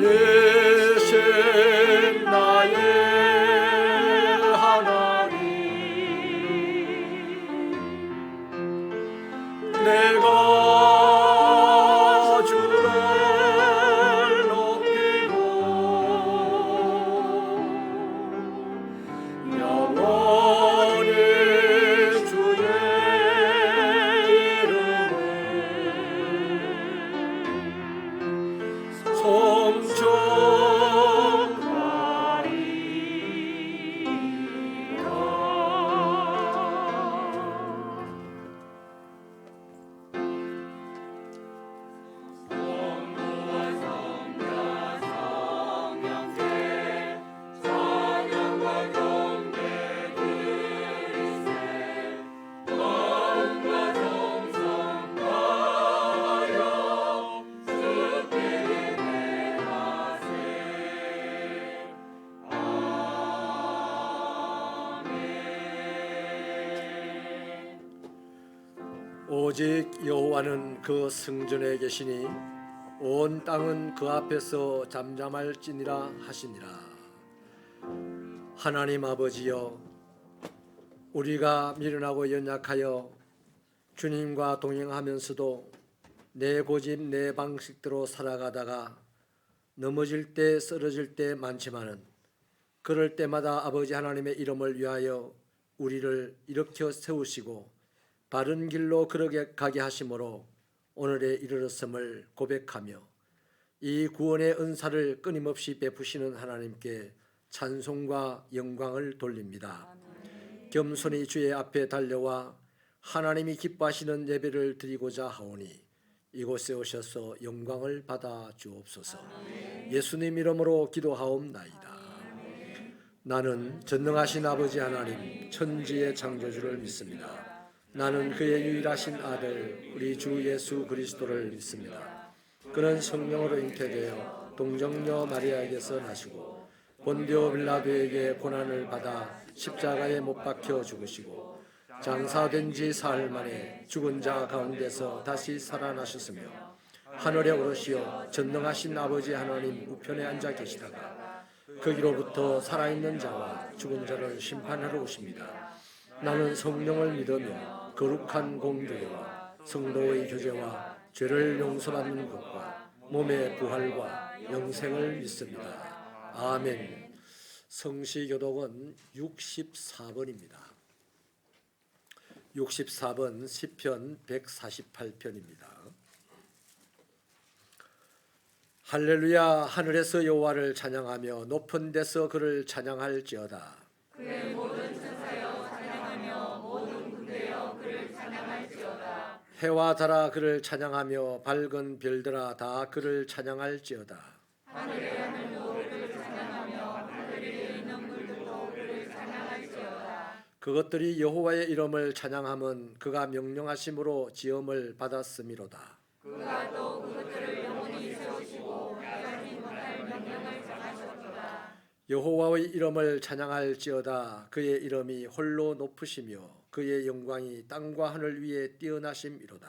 예수 나의 하나님, 내가 주를 높이고 영원히 주의 이름을 오직 여호와는 그 성전에 계시니 온 땅은 그 앞에서 잠잠할지니라 하시니라. 하나님 아버지여, 우리가 미련하고 연약하여 주님과 동행하면서도 내 고집 내 방식대로 살아가다가 넘어질 때 쓰러질 때 많지만은 그럴 때마다 아버지 하나님의 이름을 위하여 우리를 일으켜 세우시고 바른 길로 걸어가게 하심으로 오늘에 이르렀음을 고백하며 이 구원의 은사를 끊임없이 베푸시는 하나님께 찬송과 영광을 돌립니다. 겸손히 주의 앞에 달려와 하나님이 기뻐하시는 예배를 드리고자 하오니 이곳에 오셔서 영광을 받아 주옵소서. 예수님 이름으로 기도하옵나이다. 나는 전능하신 아버지 하나님 천지의 창조주를 믿습니다. 나는 그의 유일하신 아들 우리 주 예수 그리스도를 믿습니다. 그는 성령으로 잉태되어 동정녀 마리아에게서 나시고 본디오 빌라도에게 고난을 받아 십자가에 못 박혀 죽으시고 장사된 지 사흘 만에 죽은 자 가운데서 다시 살아나셨으며 하늘에 오르시어 전능하신 아버지 하나님 우편에 앉아 계시다가 거기로부터 살아있는 자와 죽은 자를 심판하러 오십니다. 나는 성령을 믿으며 거룩한 공교회와 성도의 교제와 죄를 용서받는 것과 몸의 부활과 영생을 믿습니다. 아멘. 성시교독은 64번입니다. 64번 시편 148편입니다. 할렐루야. 하늘에서 여호와를 찬양하며 높은 데서 그를 찬양할지어다. 그의 모든 천사여 찬양하며 모든 군대여 그를 찬양할지어다. 해와 달아 그를 찬양하며 밝은 별들아 다 그를 찬양할지어다. 하늘의 하늘도 그를 찬양하며 하늘 위에 있는 물들도 그를 찬양할지어다. 그것들이 여호와의 이름을 찬양함은 그가 명령하심으로 지음을 받았음이로다. 그가 또 그것들을 영원히 세우시고 하지 못할 명령을 정하셨도다. 여호와의 이름을 찬양할지어다. 그의 이름이 홀로 높으시며 그의 영광이 땅과 하늘 위에 뛰어나심이로다.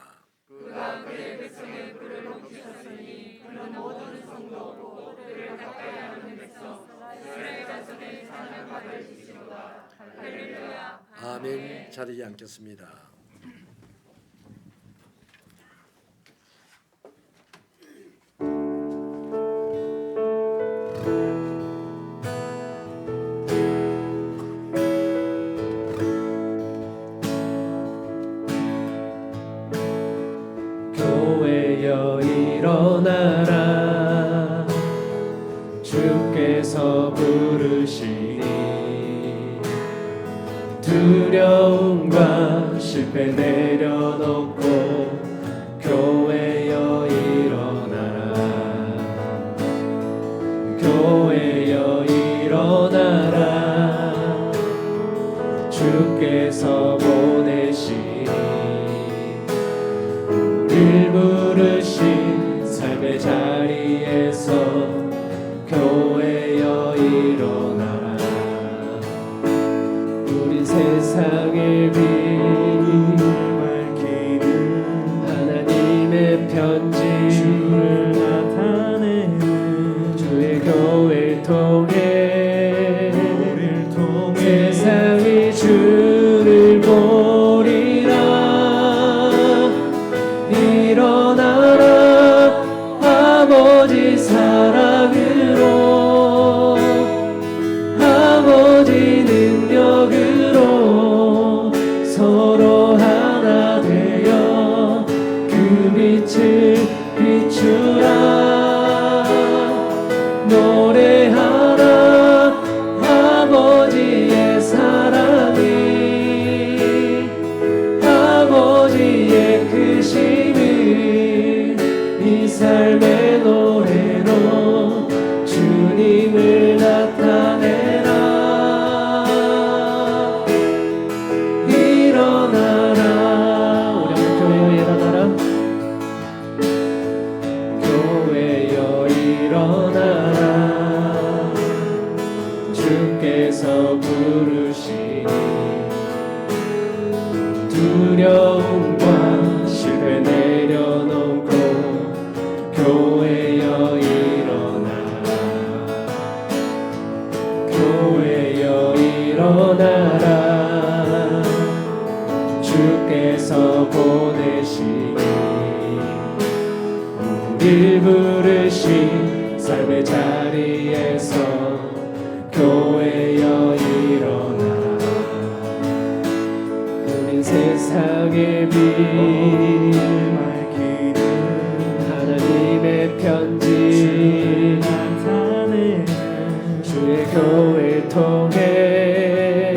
그가 그의 백성의 뿔을 높이셨으니 그는 모든 성도고 그를 가까이 하는 백성 이스라엘 자손의 찬양을 받을 것이로다. 할렐루야. 아멘. 자리에 앉겠습니다. 교회여 일어나라. 주께서 부르시니 두려움과 실패 내려놓고 교회여 일어나라. 교회여 일어나라. 주께서 보내시니 우릴 부르신 삶의 자리에서 교회여 일어나라. 우린 세상의 빛을 밝히는 하나님의 편지, 주를 나타내는 되시니 우릴 부르신 삶의 자리에서 교회여 일어나 우린 세상의 빛 하나님의 편지 주의 교회를 통해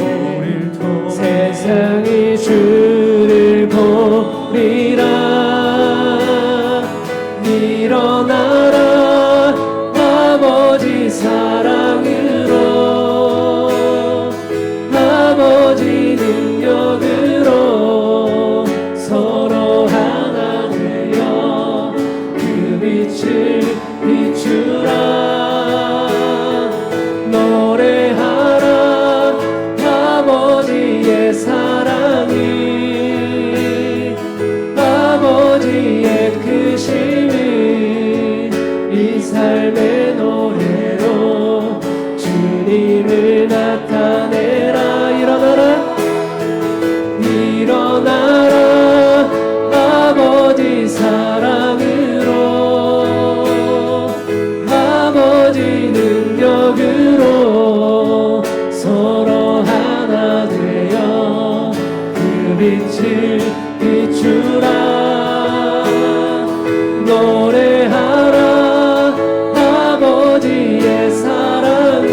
세상이 주를 보리라. 일어나라 아버지 사랑으로 아버지 능력으로 서로 하나 되어 그 빛을 비추라. 노래하라 아버지의 사랑이 아버지의 크심을 이 삶의 노래로 주님을 나타내라. 일어나라 일어나라 아버지 사랑으로 아버지 능력으로 서로 하나 되어 그 빛을 비추라. 노래하라 아버지의 사랑이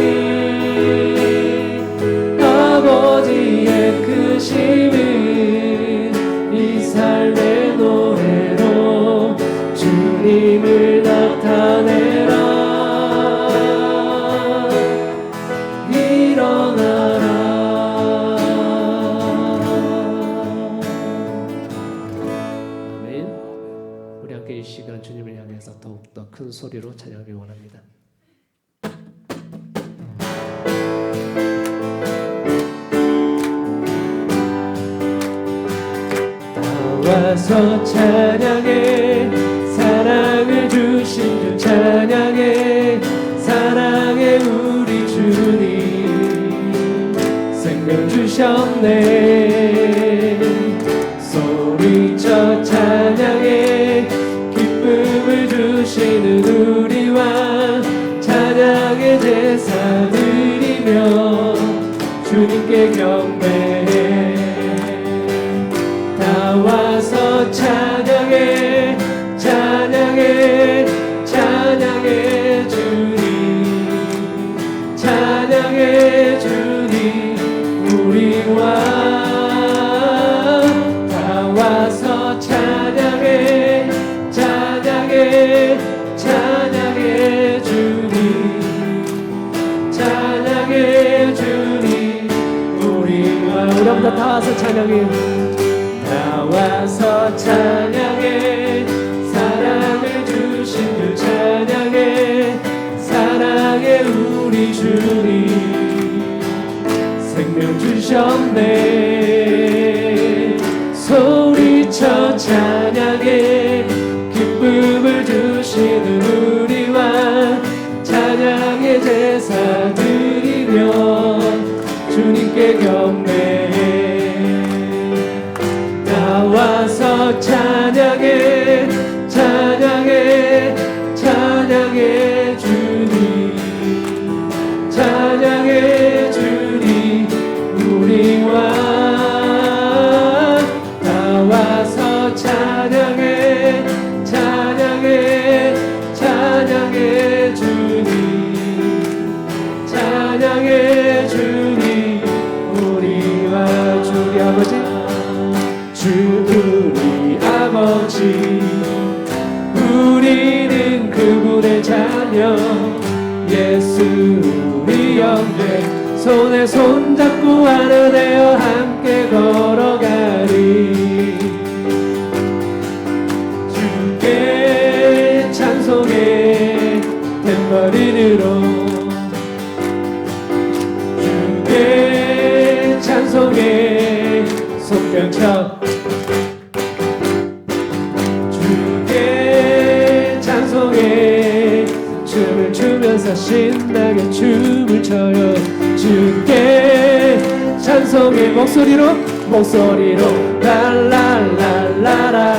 아버지의 크심을 이 삶의 노래로 주님을 나타내라. 일어나라. 아멘. 우리 함께 이 시간 주님을 향해서 더욱더 큰 소리로 찬양하기 원합니다. 나와서 찬양해 사랑을 주신 주 찬양해 사랑해 우리 주님 생명 주셨네. 소리쳐 찬양해 기쁨을 주시는 우리와 찬양의 제사 드리며 주님께 경배해. 나와서 찬양해 찬양해 찬양해 주님 찬양해 주님 우리와 나와서 찬양해 찬양해 찬양해 주님 찬양해 주님 우리와 우리 한번 다 와서 찬양해. 나와서 찬양해 사랑을 주신 주 찬양해 사랑해 우리 주님 생명 주셨네. 소리쳐 찬양해 기쁨을 주시는 우리와 찬양의 제사 드리며 주님께 경배해. 나와서 찬양해 찬양해 찬양해 주님 찬양해 주님 우리와 나와서 찬양해 찬양해 찬양해 주님 찬양해 주님 우리와 주리 아버지 우리 아버지 우리는 그분의 자녀 예수 우리 형제 손에 손잡고 하나 되어 함께 걸어가리. 주께 찬송해 탬버린으로 주께 찬송해 손뼉쳐 춤을 추면서 신나게 춤을 춰요. 주께 찬송의 목소리로 랄랄랄라라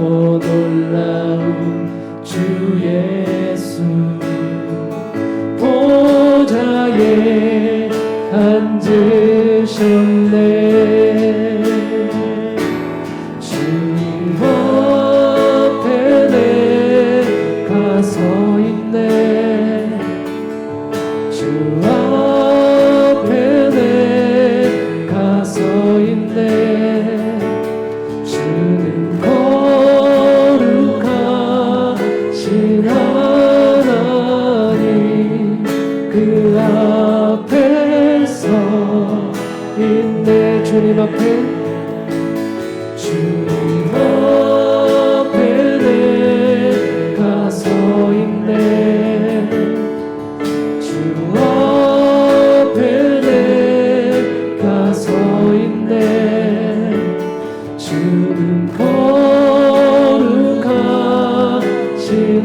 주는 거룩하신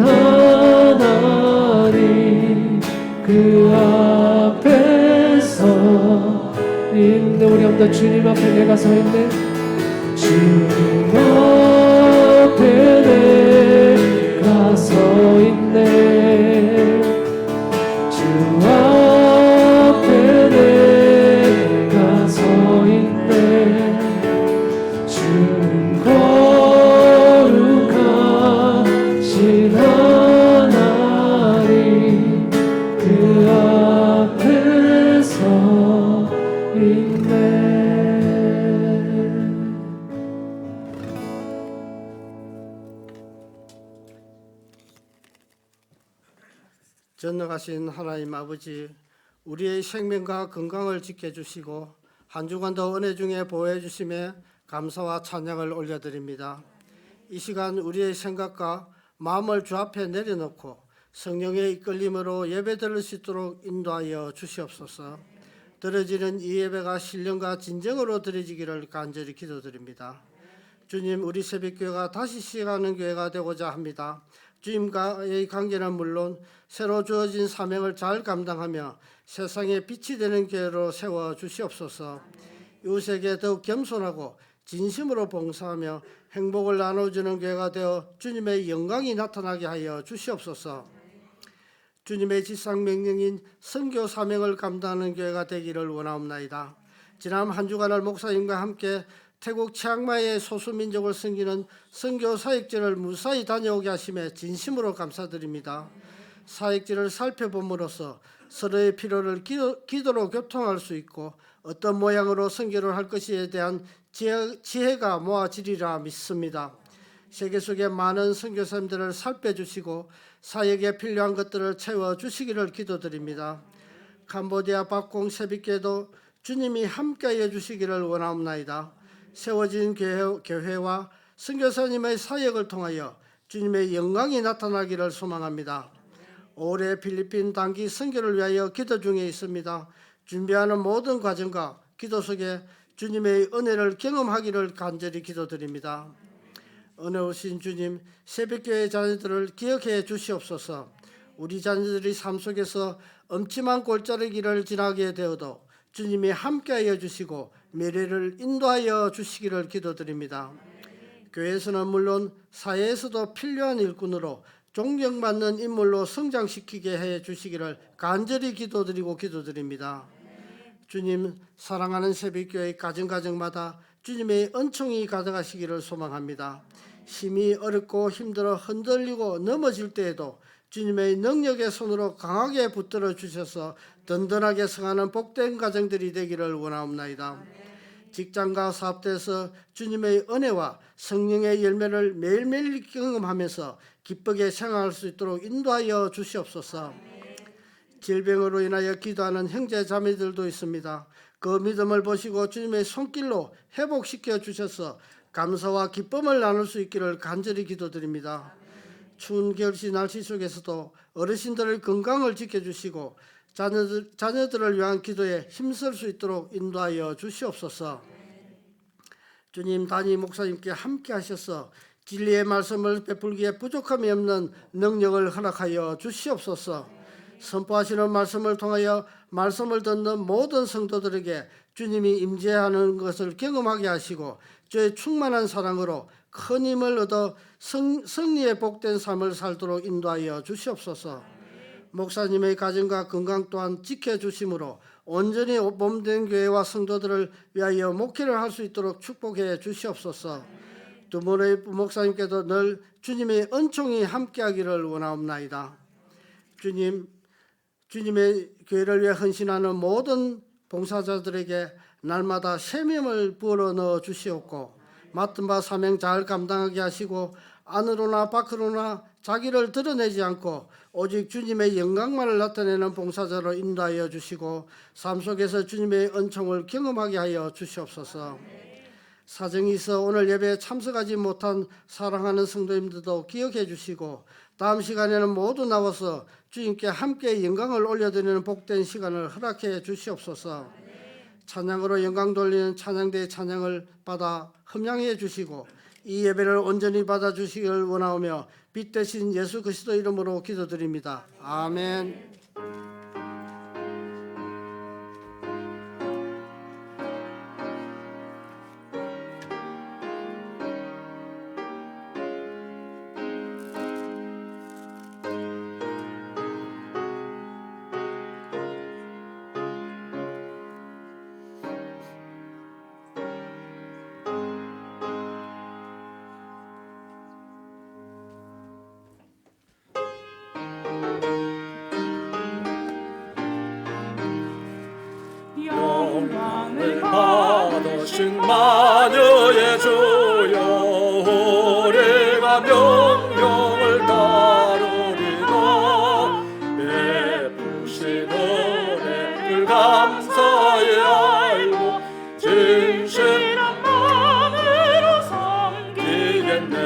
하나님 그 앞에서 있네. 우리 한번 주님 앞에 내가 서 있네. 주님 앞에 내가 서 있네. 주 앞에 내가 서 있네. 주는 거룩하신 하나님 그 앞에서 있네. 전능하신 하나님 아버지, 우리의 생명과 건강을 지켜주시고 한 주간도 은혜 중에 보호해 주심에 감사와 찬양을 올려드립니다. 이 시간 우리의 생각과 마음을 주 앞에 내려놓고 성령의 이끌림으로 예배 드릴 수 있도록 인도하여 주시옵소서. 드려지는 이 예배가 신령과 진정으로 드려지기를 간절히 기도드립니다. 주님, 우리 새벽교회가 다시 시작하는 교회가 되고자 합니다. 주님과의 관계는 물론 새로 주어진 사명을 잘 감당하며 세상에 빛이 되는 교회로 세워 주시옵소서. 이웃에게 더욱 겸손하고 진심으로 봉사하며 행복을 나눠주는 교회가 되어 주님의 영광이 나타나게 하여 주시옵소서. 주님의 지상명령인 선교 사명을 감당하는 교회가 되기를 원하옵나이다. 지난 한 주간을 목사님과 함께 태국 치앙마이의 소수민족을 섬기는 선교 사역지를 무사히 다녀오게 하심에 진심으로 감사드립니다. 사역지를 살펴봄으로써 서로의 필요를 기도로 교통할 수 있고 어떤 모양으로 선교를 할 것에 대한 지혜가 모아지리라 믿습니다. 세계 속의 많은 선교사님들을 살펴주시고 사역에 필요한 것들을 채워주시기를 기도드립니다. 캄보디아 박공 새벽교회도 주님이 함께해 주시기를 원하옵나이다. 세워진 교회와 선교사님의 사역을 통하여 주님의 영광이 나타나기를 소망합니다. 올해 필리핀 단기 선교를 위하여 기도 중에 있습니다. 준비하는 모든 과정과 기도 속에 주님의 은혜를 경험하기를 간절히 기도드립니다. 은혜오신 주님, 새벽교회 자녀들을 기억해 주시옵소서. 우리 자녀들이 삶 속에서 엄침한 골짜기를 지나게 되어도 주님이 함께하여 주시고 미래를 인도하여 주시기를 기도드립니다. 교회에서는 물론 사회에서도 필요한 일꾼으로 존경받는 인물로 성장시키게 해 주시기를 간절히 기도드립니다. 주님, 사랑하는 새벽교회 가정가정마다 주님의 은총이 가득하시기를 소망합니다. 힘이 어렵고 힘들어 흔들리고 넘어질 때에도 주님의 능력의 손으로 강하게 붙들어 주셔서 든든하게 성하는 복된 가정들이 되기를 원하옵나이다. 직장과 사업대에서 주님의 은혜와 성령의 열매를 매일매일 경험하면서 기쁘게 생활할 수 있도록 인도하여 주시옵소서. 질병으로 인하여 기도하는 형제 자매들도 있습니다. 그 믿음을 보시고 주님의 손길로 회복시켜 주셔서 감사와 기쁨을 나눌 수 있기를 간절히 기도드립니다. 추운 겨울시 날씨 속에서도 어르신들의 건강을 지켜주시고 자녀들을 위한 기도에 힘쓸 수 있도록 인도하여 주시옵소서. 주님, 담임 목사님께 함께 하셔서 진리의 말씀을 베풀기에 부족함이 없는 능력을 허락하여 주시옵소서. 선포하시는 말씀을 통하여 말씀을 듣는 모든 성도들에게 주님이 임재하는 것을 경험하게 하시고 주의 충만한 사랑으로 큰 힘을 얻어 승리의 복된 삶을 살도록 인도하여 주시옵소서. 목사님의 가정과 건강 또한 지켜주심으로 온전히 몸된 교회와 성도들을 위하여 목회를 할 수 있도록 축복해 주시옵소서. 두 분의 목사님께도 늘 주님의 은총이 함께하기를 원하옵나이다. 주님의 교회를 위해 헌신하는 모든 봉사자들에게 날마다 샘임을 부어 넣어 주시옵고 맡은 바 사명 잘 감당하게 하시고 안으로나 밖으로나 자기를 드러내지 않고 오직 주님의 영광만을 나타내는 봉사자로 인도하여 주시고 삶 속에서 주님의 은총을 경험하게 하여 주시옵소서. 사정이 있어 오늘 예배에 참석하지 못한 사랑하는 성도님들도 기억해 주시고 다음 시간에는 모두 나와서 주님께 함께 영광을 올려드리는 복된 시간을 허락해 주시옵소서. 찬양으로 영광 돌리는 찬양대의 찬양을 받아 흠양해 주시고 이 예배를 온전히 받아 주시기를 원하오며 빛 대신 예수 그리스도 이름으로 기도드립니다. 아멘. 영광을 받으신 마녀의 주여 우리가 명령을 따르리라 베푸신 은혜를 감사히 알고 진실한 마음으로 섬기겠네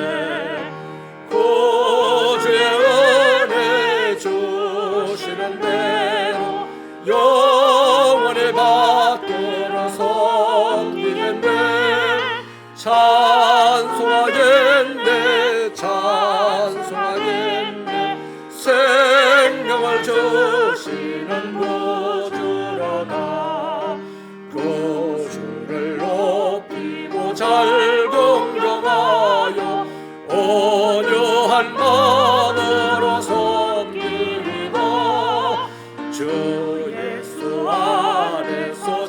구주의 은혜 주시는 대로 영원히 받들어 섬기겠네 찬송하겠네 찬송하겠네 생명을 주시는 구주로다 구주를 높이고 잘 공경하여 온유한 마음으로 섬기리다 주 예수 안에서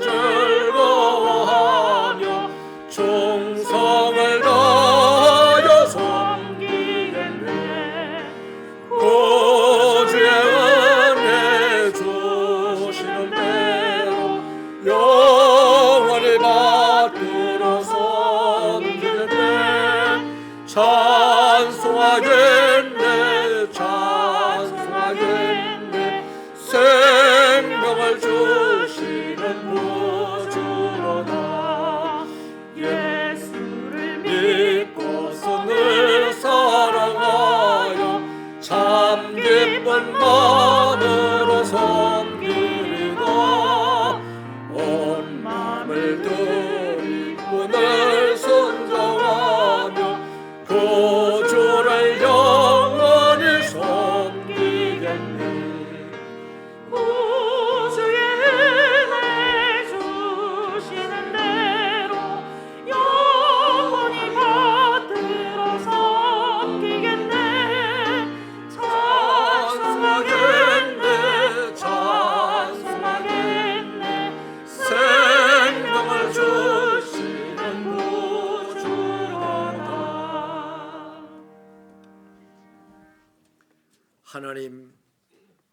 즐거워하며 충성을 다하여 섬기겠네 구주의 은혜 주시는 대로 영원히 받들어 섬기겠네 찬송하겠네 찬송하겠네 생명을 주시는 구주로다 예수를 믿고서 늘 사랑하여 참 기쁜 마음으로 섬기리다 온 마음을 드리고 늘 순종하며 구주를 영원히 섬기겠네 구주의 은혜 주시는 대로 영원히 받들어 섬기겠네 찬송하겠네 찬송하겠네 생명을 주시는 구주로다 하나님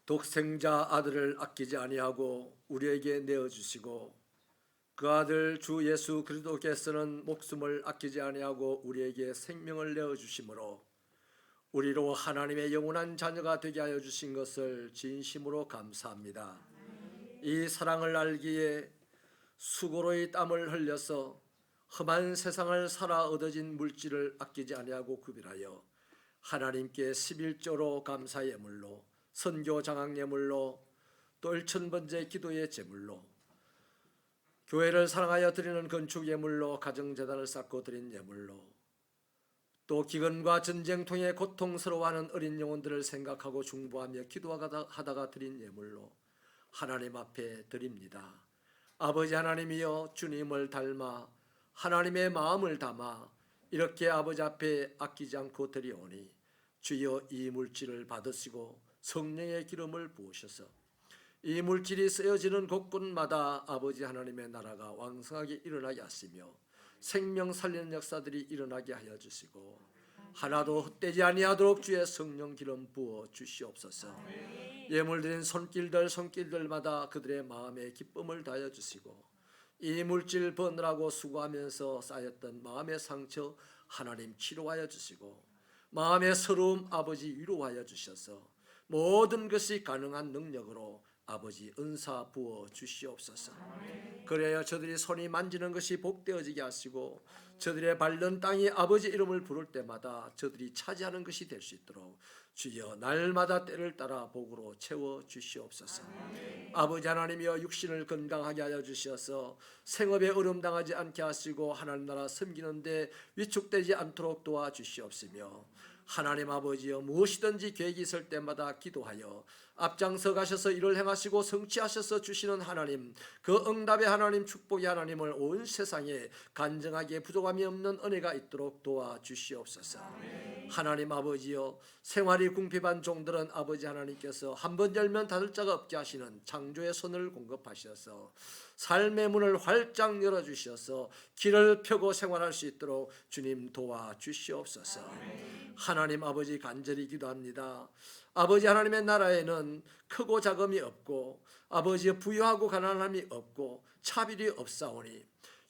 독생자 아들을 아끼지 아니하고 우리에게 내어주시고 그 아들 주 예수 그리스도께서는 목숨을 아끼지 아니하고 우리에게 생명을 내어주심으로 우리로 하나님의 영원한 자녀가 되게 하여 주신 것을 진심으로 감사합니다. 이 사랑을 알기에 수고로의 땀을 흘려서 험한 세상을 살아 얻어진 물질을 아끼지 아니하고 구별하여 하나님께 11조로 감사 예물로 선교 장학 예물로 또 1000번째 기도의 제물로 교회를 사랑하여 드리는 건축 예물로 가정재단을 쌓고 드린 예물로 또 기근과 전쟁통에 고통스러워하는 어린 영혼들을 생각하고 중보하며 기도하다가 드린 예물로 하나님 앞에 드립니다. 아버지 하나님이여 주님을 닮아 하나님의 마음을 담아 이렇게 아버지 앞에 아끼지 않고 드리오니 주여 이 물질을 받으시고 성령의 기름을 부으셔서 이 물질이 쓰여지는 곳곳마다 아버지 하나님의 나라가 왕성하게 일어나게 하시며 생명 살리는 역사들이 일어나게 하여 주시고 하나도 헛되지 아니하도록 주의 성령 기름 부어 주시옵소서. 예물드린 손길들마다 그들의 마음에 기쁨을 다하여 주시고 이 물질 버느라고 수고하면서 쌓였던 마음의 상처 하나님 치료하여 주시고 마음의 서러움 아버지 위로하여 주셔서 모든 것이 가능한 능력으로 아버지 은사 부어 주시옵소서. 그래야 저들이 손이 만지는 것이 복되어지게 하시고 저들의 밟는 땅이 아버지 이름을 부를 때마다 저들이 차지하는 것이 될 수 있도록 주여 날마다 때를 따라 복으로 채워 주시옵소서. 아버지 하나님이여 육신을 건강하게 하여 주셔서 생업에 어려움 당하지 않게 하시고 하나님 나라 섬기는데 위축되지 않도록 도와주시옵시며 하나님 아버지여 무엇이든지 계획이 있을 때마다 기도하여 앞장서 가셔서 일을 행하시고 성취하셔서 주시는 하나님, 그 응답의 하나님, 축복의 하나님을 온 세상에 간증하기에 부족함이 없는 은혜가 있도록 도와주시옵소서. 하나님 아버지여 생활이 궁핍한 종들은 아버지 하나님께서 한 번 열면 닫을 자가 없게 하시는 창조의 손을 공급하셔서 삶의 문을 활짝 열어주셔서 길을 펴고 생활할 수 있도록 주님 도와주시옵소서. 하나님 아버지 간절히 기도합니다. 아버지 하나님의 나라에는 크고 작음이 없고 아버지의 부유하고 가난함이 없고 차별이 없사오니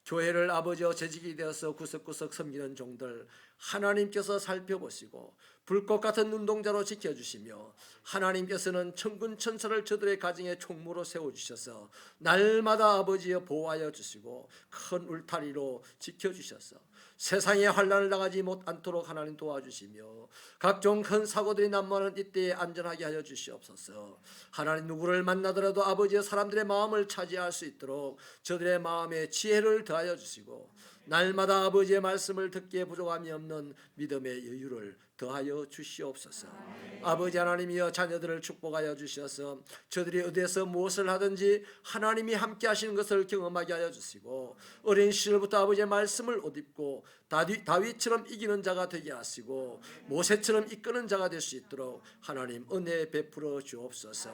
교회를 아버지여 재직이 되어서 구석구석 섬기는 종들 하나님께서 살펴보시고 불꽃 같은 눈동자로 지켜주시며 하나님께서는 천군 천사를 저들의 가정에 총무로 세워주셔서 날마다 아버지여 보호하여 주시고 큰 울타리로 지켜주셔서 세상에 환난을 당하지 못않도록 하나님 도와주시며 각종 큰 사고들이 난무하는 이때에 안전하게 하여 주시옵소서. 하나님 누구를 만나더라도 아버지의 사람들의 마음을 차지할 수 있도록 저들의 마음에 지혜를 더하여 주시고 날마다 아버지의 말씀을 듣기에 부족함이 없는 믿음의 여유를 더하여 주시옵소서. 아버지 하나님이여 자녀들을 축복하여 주셔서 저들이 어디에서 무엇을 하든지 하나님이 함께 하시는 것을 경험하게 하여 주시고 어린 시절부터 아버지의 말씀을 옷 입고 다윗처럼 이기는 자가 되게 하시고 모세처럼 이끄는 자가 될 수 있도록 하나님 은혜 베풀어 주옵소서.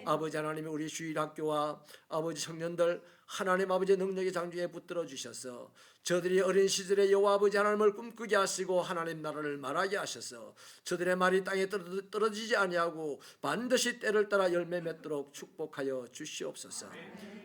아버지 하나님 우리 주일학교와 아버지 청년들 하나님 아버지의 능력의 장중에 붙들어 주셔서 저들이 어린 시절에 여호와 아버지 하나님을 꿈꾸게 하시고 하나님 나라를 말하게 하셔서 저들의 말이 땅에 떨어지지 아니하고 반드시 때를 따라 열매 맺도록 축복하여 주시옵소서.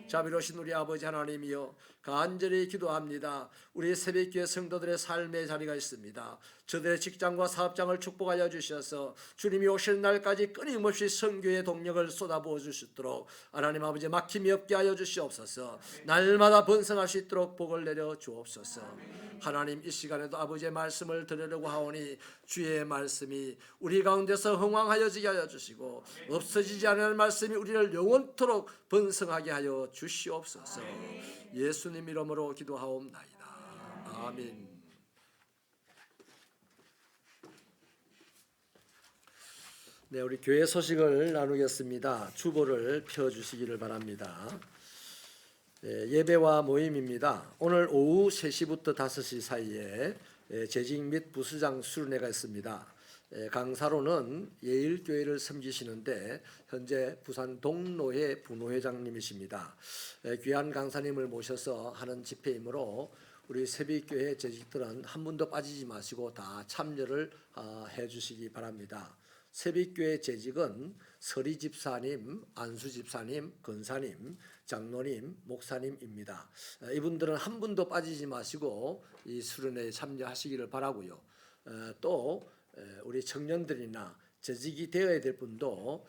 자비로우신 우리 아버지 하나님이여 간절히 기도합니다. 우리 새벽교회 성도들의 삶의 자리가 있습니다. 저들의 직장과 사업장을 축복하여 주셔서 주님이 오실 날까지 끊임없이 선교의 동력을 쏟아부어 주시도록 하나님 아버지 막힘이 없게 하여 주시옵소서. 날마다 번성할 수 있도록 복을 내려 주옵소서. 하나님 이 시간에도 아버지의 말씀을 들으려고 하오니 주의 말씀이 우리 가운데서 흥왕하여지게 하여 주시고 없어지지 않을 말씀이 우리를 영원토록 번성하게 하여 주시옵소서. 예수님 이름으로 기도하옵나이다. 아멘. 네, 우리 교회 소식을 나누겠습니다. 주보를 펴주시기를 바랍니다. 예배와 모임입니다. 오늘 오후 3시부터 5시 사이에 재직 및 부수장 수련회가 있습니다. 강사로는 예일교회를 섬기시는데 현재 부산 동로회 부노회장님이십니다. 귀한 강사님을 모셔서 하는 집회이므로 우리 새벽교회 재직들은 한 분도 빠지지 마시고 다 참여를 해주시기 바랍니다. 새벽교회 재직은 서리 집사님, 안수 집사님, 권사님, 장로님, 목사님입니다. 이분들은 한 분도 빠지지 마시고 이 수련회에 참여하시기를 바라고요. 또 우리 청년들이나 재직이 되어야 될 분도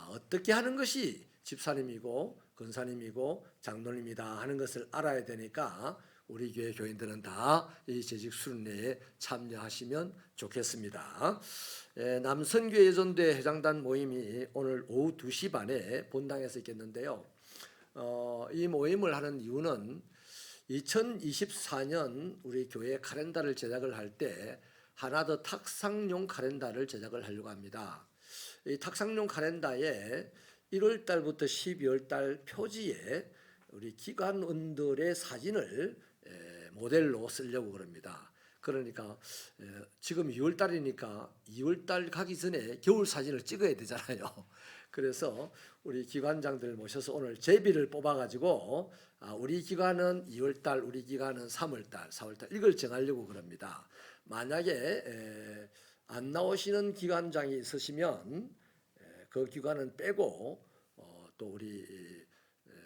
어떻게 하는 것이 집사님이고 권사님이고 장로님이다 하는 것을 알아야 되니까 우리 교회 교인들은 다 이 재직 수련회에 참여하시면 좋겠습니다. 남선교회 예전대 회장단 모임이 오늘 오후 2시 반에 본당에서 있겠는데요. 이 모임을 하는 이유는 2024년 우리 교회 카렌다를 제작을 할 때 하나 더 탁상용 카렌다를 제작을 하려고 합니다. 이 탁상용 카렌다에 1월 달부터 12월 달 표지에 우리 기관원들의 사진을 모델로 쓰려고 그럽니다. 그러니까 지금 2월 달이니까 2월 달 가기 전에 겨울 사진을 찍어야 되잖아요. 그래서 우리 기관장들 모셔서 오늘 제비를 뽑아가지고 우리 기관은 2월 달, 우리 기관은 3월 달, 4월 달 이걸 정하려고 그럽니다. 만약에 안 나오시는 기관장이 있으시면 그 기관은 빼고 또 우리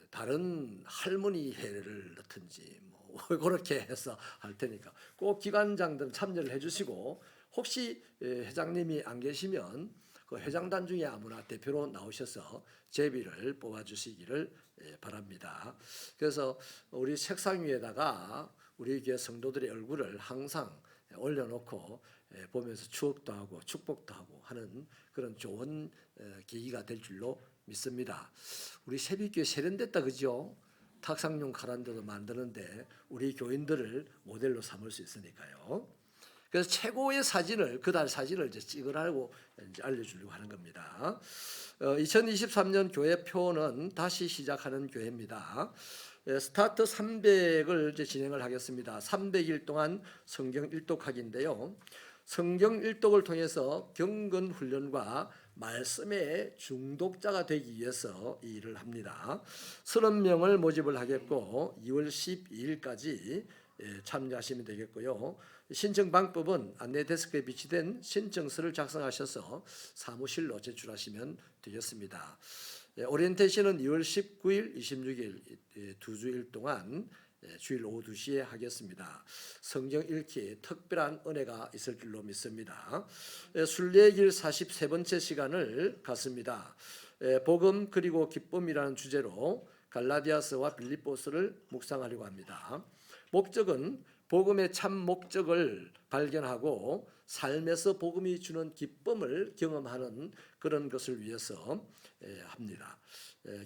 다른 할머니 회를 넣든지 뭐 그렇게 해서 할 테니까 꼭 기관장들 참여를 해주시고 혹시 회장님이 안 계시면 그 회장단 중에 아무나 대표로 나오셔서 제비를 뽑아주시기를 바랍니다. 그래서 우리 책상 위에다가 우리 교회 성도들의 얼굴을 항상 올려놓고 보면서 추억도 하고 축복도 하고 하는 그런 좋은 계기가 될 줄로 믿습니다. 우리 새벽교회 세련됐다 그죠? 탁상용 가란데도 만드는데 우리 교인들을 모델로 삼을 수 있으니까요. 그래서 최고의 사진을 그달 사진을 이제 찍으라고 이제 알려주려고 하는 겁니다. 2023년 교회 표는 다시 시작하는 교회입니다. 스타트 300을 이제 진행을 하겠습니다. 300일 동안 성경 일독하기인데요. 성경 일독을 통해서 경건 훈련과 말씀의 중독자가 되기 위해서 이 일을 합니다. 30명을 모집을 하겠고 2월 12일까지 참여하시면 되겠고요. 신청 방법은 안내 데스크에 비치된 신청서를 작성하셔서 사무실로 제출하시면 되겠습니다. 오리엔테이션은 2월 19일, 26일 두 주일 동안 주일 오후 2시에 하겠습니다. 성경 읽기에 특별한 은혜가 있을 줄로 믿습니다. 순례의 길 43번째 시간을 갖습니다. 복음 그리고 기쁨이라는 주제로 갈라디아서와 빌립보서를 묵상하려고 합니다. 목적은 복음의 참 목적을 발견하고 삶에서 복음이 주는 기쁨을 경험하는 그런 것을 위해서 합니다.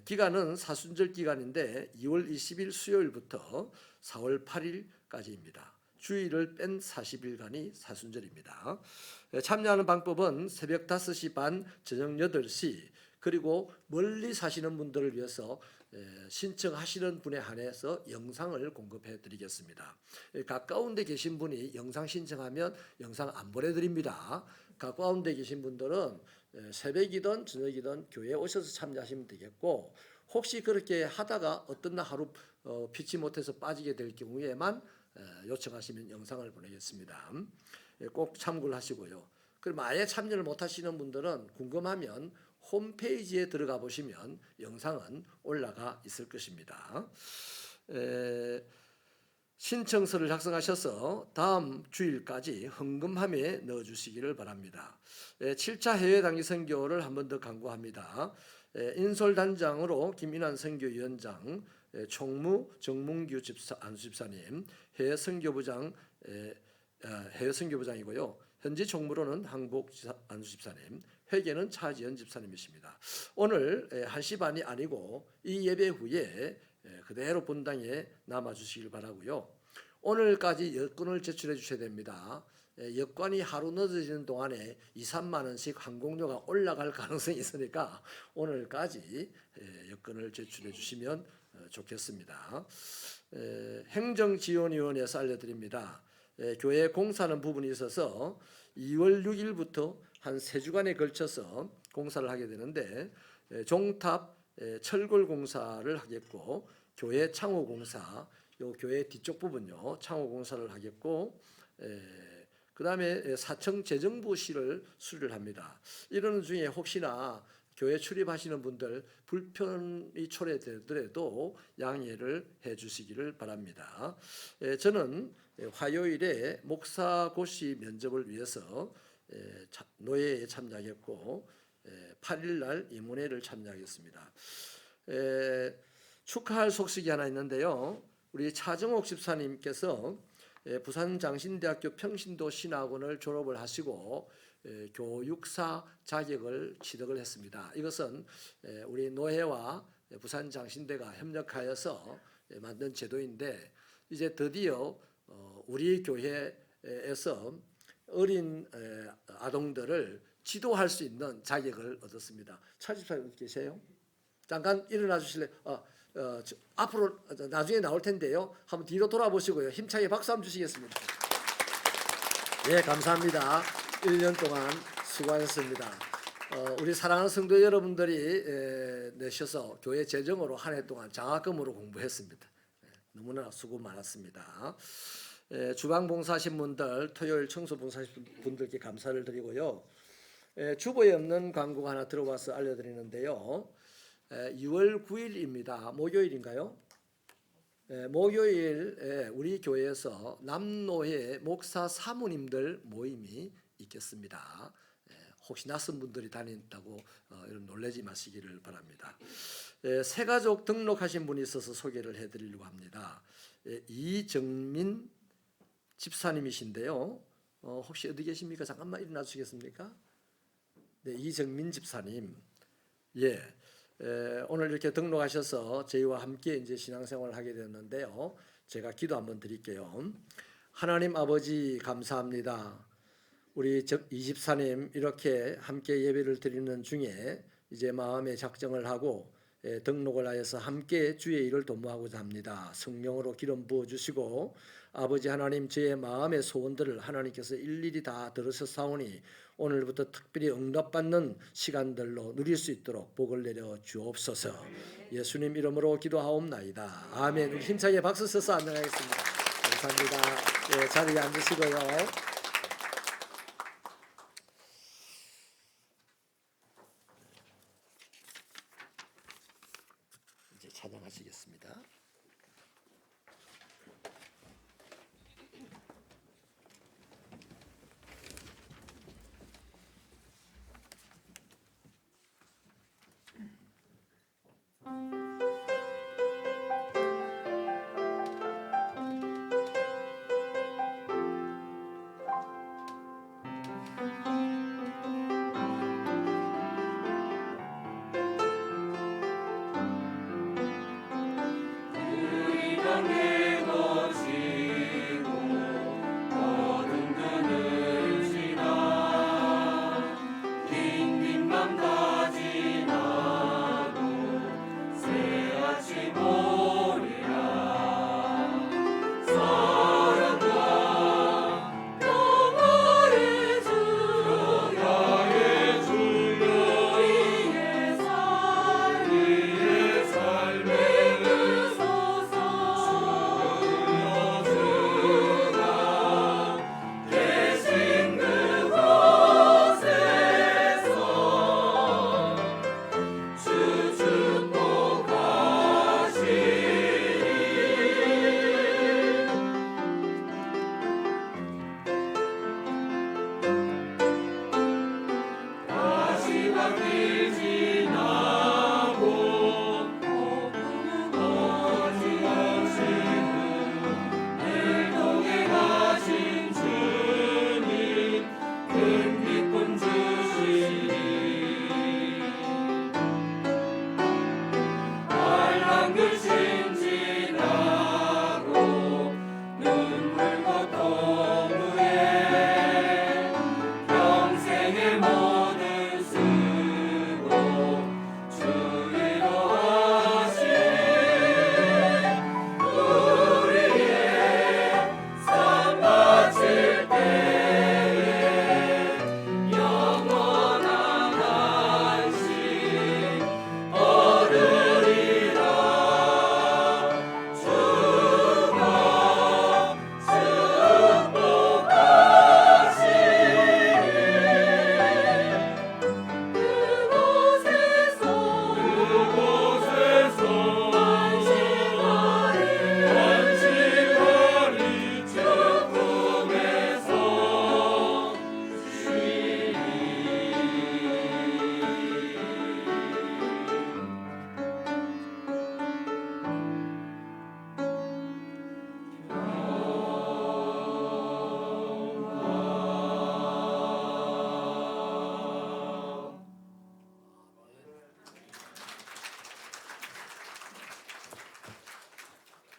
기간은 사순절 기간인데 2월 20일 수요일부터 4월 8일까지입니다. 주일을 뺀 40일간이 사순절입니다. 참여하는 방법은 새벽 5시 반, 저녁 8시 그리고 멀리 사시는 분들을 위해서 신청하시는 분에 한해서 영상을 공급해 드리겠습니다. 가까운 데 계신 분이 영상 신청하면 영상 안 보내드립니다. 가까운 데 계신 분들은 새벽이든 저녁이든 교회에 오셔서 참여하시면 되겠고 혹시 그렇게 하다가 어떤 날 하루 피치 못해서 빠지게 될 경우에만 요청하시면 영상을 보내겠습니다. 꼭 참고를 하시고요. 그리고 만약에 참여를 못하시는 분들은 궁금하면 홈페이지에 들어가 보시면 영상은 올라가 있을 것입니다. 신청서를 작성하셔서 다음 주일까지 헌금함에 넣어주시기를 바랍니다. 7차 해외 단기 선교를 한 번 더 강구합니다. 인솔단장으로 김인환 선교위원장, 총무 정문규 안수집사님, 해외 선교부장이고요. 현지 총무로는 한국 안수집사님, 회계는 차지연 집사님이십니다. 오늘 1시 반이 아니고 이 예배 후에 그대로 본당에 남아주시길 바라고요. 오늘까지 여권을 제출해 주셔야 됩니다. 여권이 하루 늦어지는 동안에 2, 3만 원씩 항공료가 올라갈 가능성이 있으니까 오늘까지 여권을 제출해 주시면 좋겠습니다. 행정지원위원회에서 알려드립니다. 교회 공사하는 부분이 있어서 2월 6일부터 한 3주간에 걸쳐서 공사를 하게 되는데 종탑 철골 공사를 하겠고 교회 창호 공사, 요 교회 뒤쪽 부분요 창호 공사를 하겠고 그다음에 4층 재정부실을 수리를 합니다. 이러는 중에 혹시나 교회 출입하시는 분들 불편이 초래되더라도 양해를 해주시기를 바랍니다. 저는 화요일에 목사고시 면접을 위해서 노예에 참여하겠고 8일날 임원회를 참여하겠습니다. 축하할 소식이 하나 있는데요. 우리 차정옥 집사님께서 부산장신대학교 평신도 신학원을 졸업을 하시고 교육사 자격을 취득을 했습니다. 이것은 우리 노회와 부산장신대가 협력하여서 만든 제도인데 이제 드디어 우리 교회에서 어린 아동들을 지도할 수 있는 자격을 얻었습니다. 차 집사님 계세요? 잠깐 일어나 주실래요? 앞으로 나중에 나올 텐데요. 한번 뒤로 돌아보시고요. 힘차게 박수 한번 주시겠습니다. 예, 감사합니다. 1년 동안 수고하셨습니다. 우리 사랑하는 성도 여러분들이 내셔서 교회 재정으로 한 해 동안 장학금으로 공부했습니다. 너무나 수고 많았습니다. 주방 봉사하신 분들, 토요일 청소 봉사하신 분들께 감사를 드리고요. 주보에 없는 광고가 하나 들어와서 알려드리는데요. 6월 9일입니다. 목요일인가요? 목요일 우리 교회에서 남노회 목사 사모님들 모임이 있겠습니다. 혹시 낯선 분들이 다닌다고 이런 놀라지 마시기를 바랍니다. 새가족 등록하신 분이 있어서 소개를 해드리려고 합니다. 이정민 집사님이신데요. 혹시 어디 계십니까? 잠깐만 일어나 주시겠습니까? 네, 이정민 집사님. 오늘 이렇게 등록하셔서 저희와 함께 이제 신앙생활을 하게 됐는데요. 제가 기도 한번 드릴게요. 하나님 아버지 감사합니다. 우리 이 집사님 이렇게 함께 예배를 드리는 중에 이제 마음의 작정을 하고 등록을 하여서 함께 주의 일을 도모하고자 합니다. 성령으로 기름 부어 주시고 아버지 하나님 저의 마음의 소원들을 하나님께서 일일이 다 들으셨사오니 오늘부터 특별히 응답받는 시간들로 누릴 수 있도록 복을 내려 주옵소서. 예수님 이름으로 기도하옵나이다. 아멘. 우리 힘차게 박수 쳐서 안녕하겠습니다. 감사합니다. 자리에 앉으시고요. 이제 찬양하시겠습니다.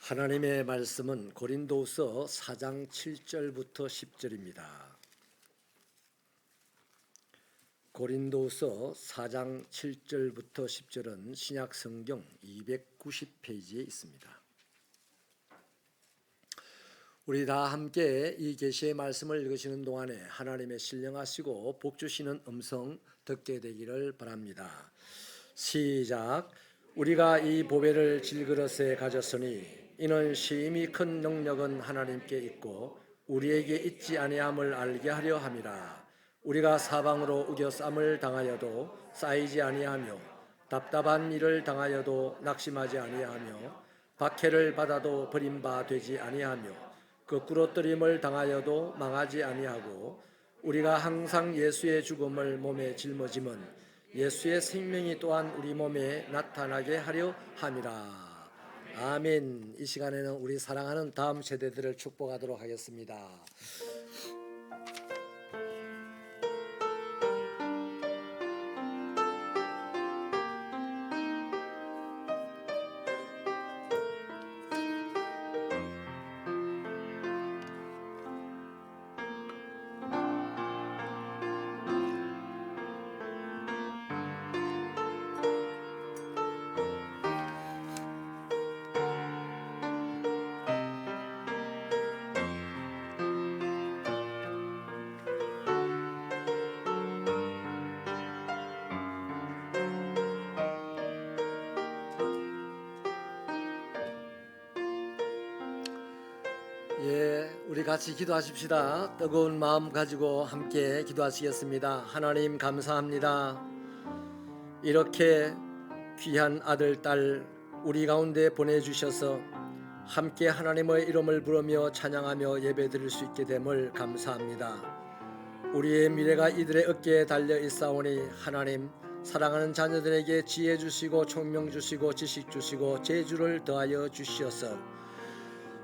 하나님의 말씀은 고린도후서 4장 7절부터 10절입니다. 고린도후서 4장 7절부터 10절은 신약 성경 290페이지에 있습니다. 우리 다 함께 이 계시의 말씀을 읽으시는 동안에 하나님의 신령하시고 복 주시는 음성 듣게 되기를 바랍니다. 시작. 우리가 이 보배를 질그릇에 가졌으니 이는 심히 큰 능력은 하나님께 있고 우리에게 있지 아니함을 알게 하려 함이라. 우리가 사방으로 우겨쌈을 당하여도 쌓이지 아니하며 답답한 일을 당하여도 낙심하지 아니하며 박해를 받아도 버림바 되지 아니하며 거꾸로 뜨림을 당하여도 망하지 아니하고 우리가 항상 예수의 죽음을 몸에 짊어짐은 예수의 생명이 또한 우리 몸에 나타나게 하려 함이라. 아멘. 이 시간에는 우리 사랑하는 다음 세대들을 축복하도록 하겠습니다. 예, 우리 같이 기도하십시다. 뜨거운 마음 가지고 함께 기도하시겠습니다. 하나님 감사합니다. 이렇게 귀한 아들, 딸 우리 가운데 보내주셔서 함께 하나님의 이름을 부르며 찬양하며 예배드릴 수 있게 됨을 감사합니다. 우리의 미래가 이들의 어깨에 달려 있사오니 하나님 사랑하는 자녀들에게 지혜 주시고 총명 주시고 지식 주시고 재주를 더하여 주시어서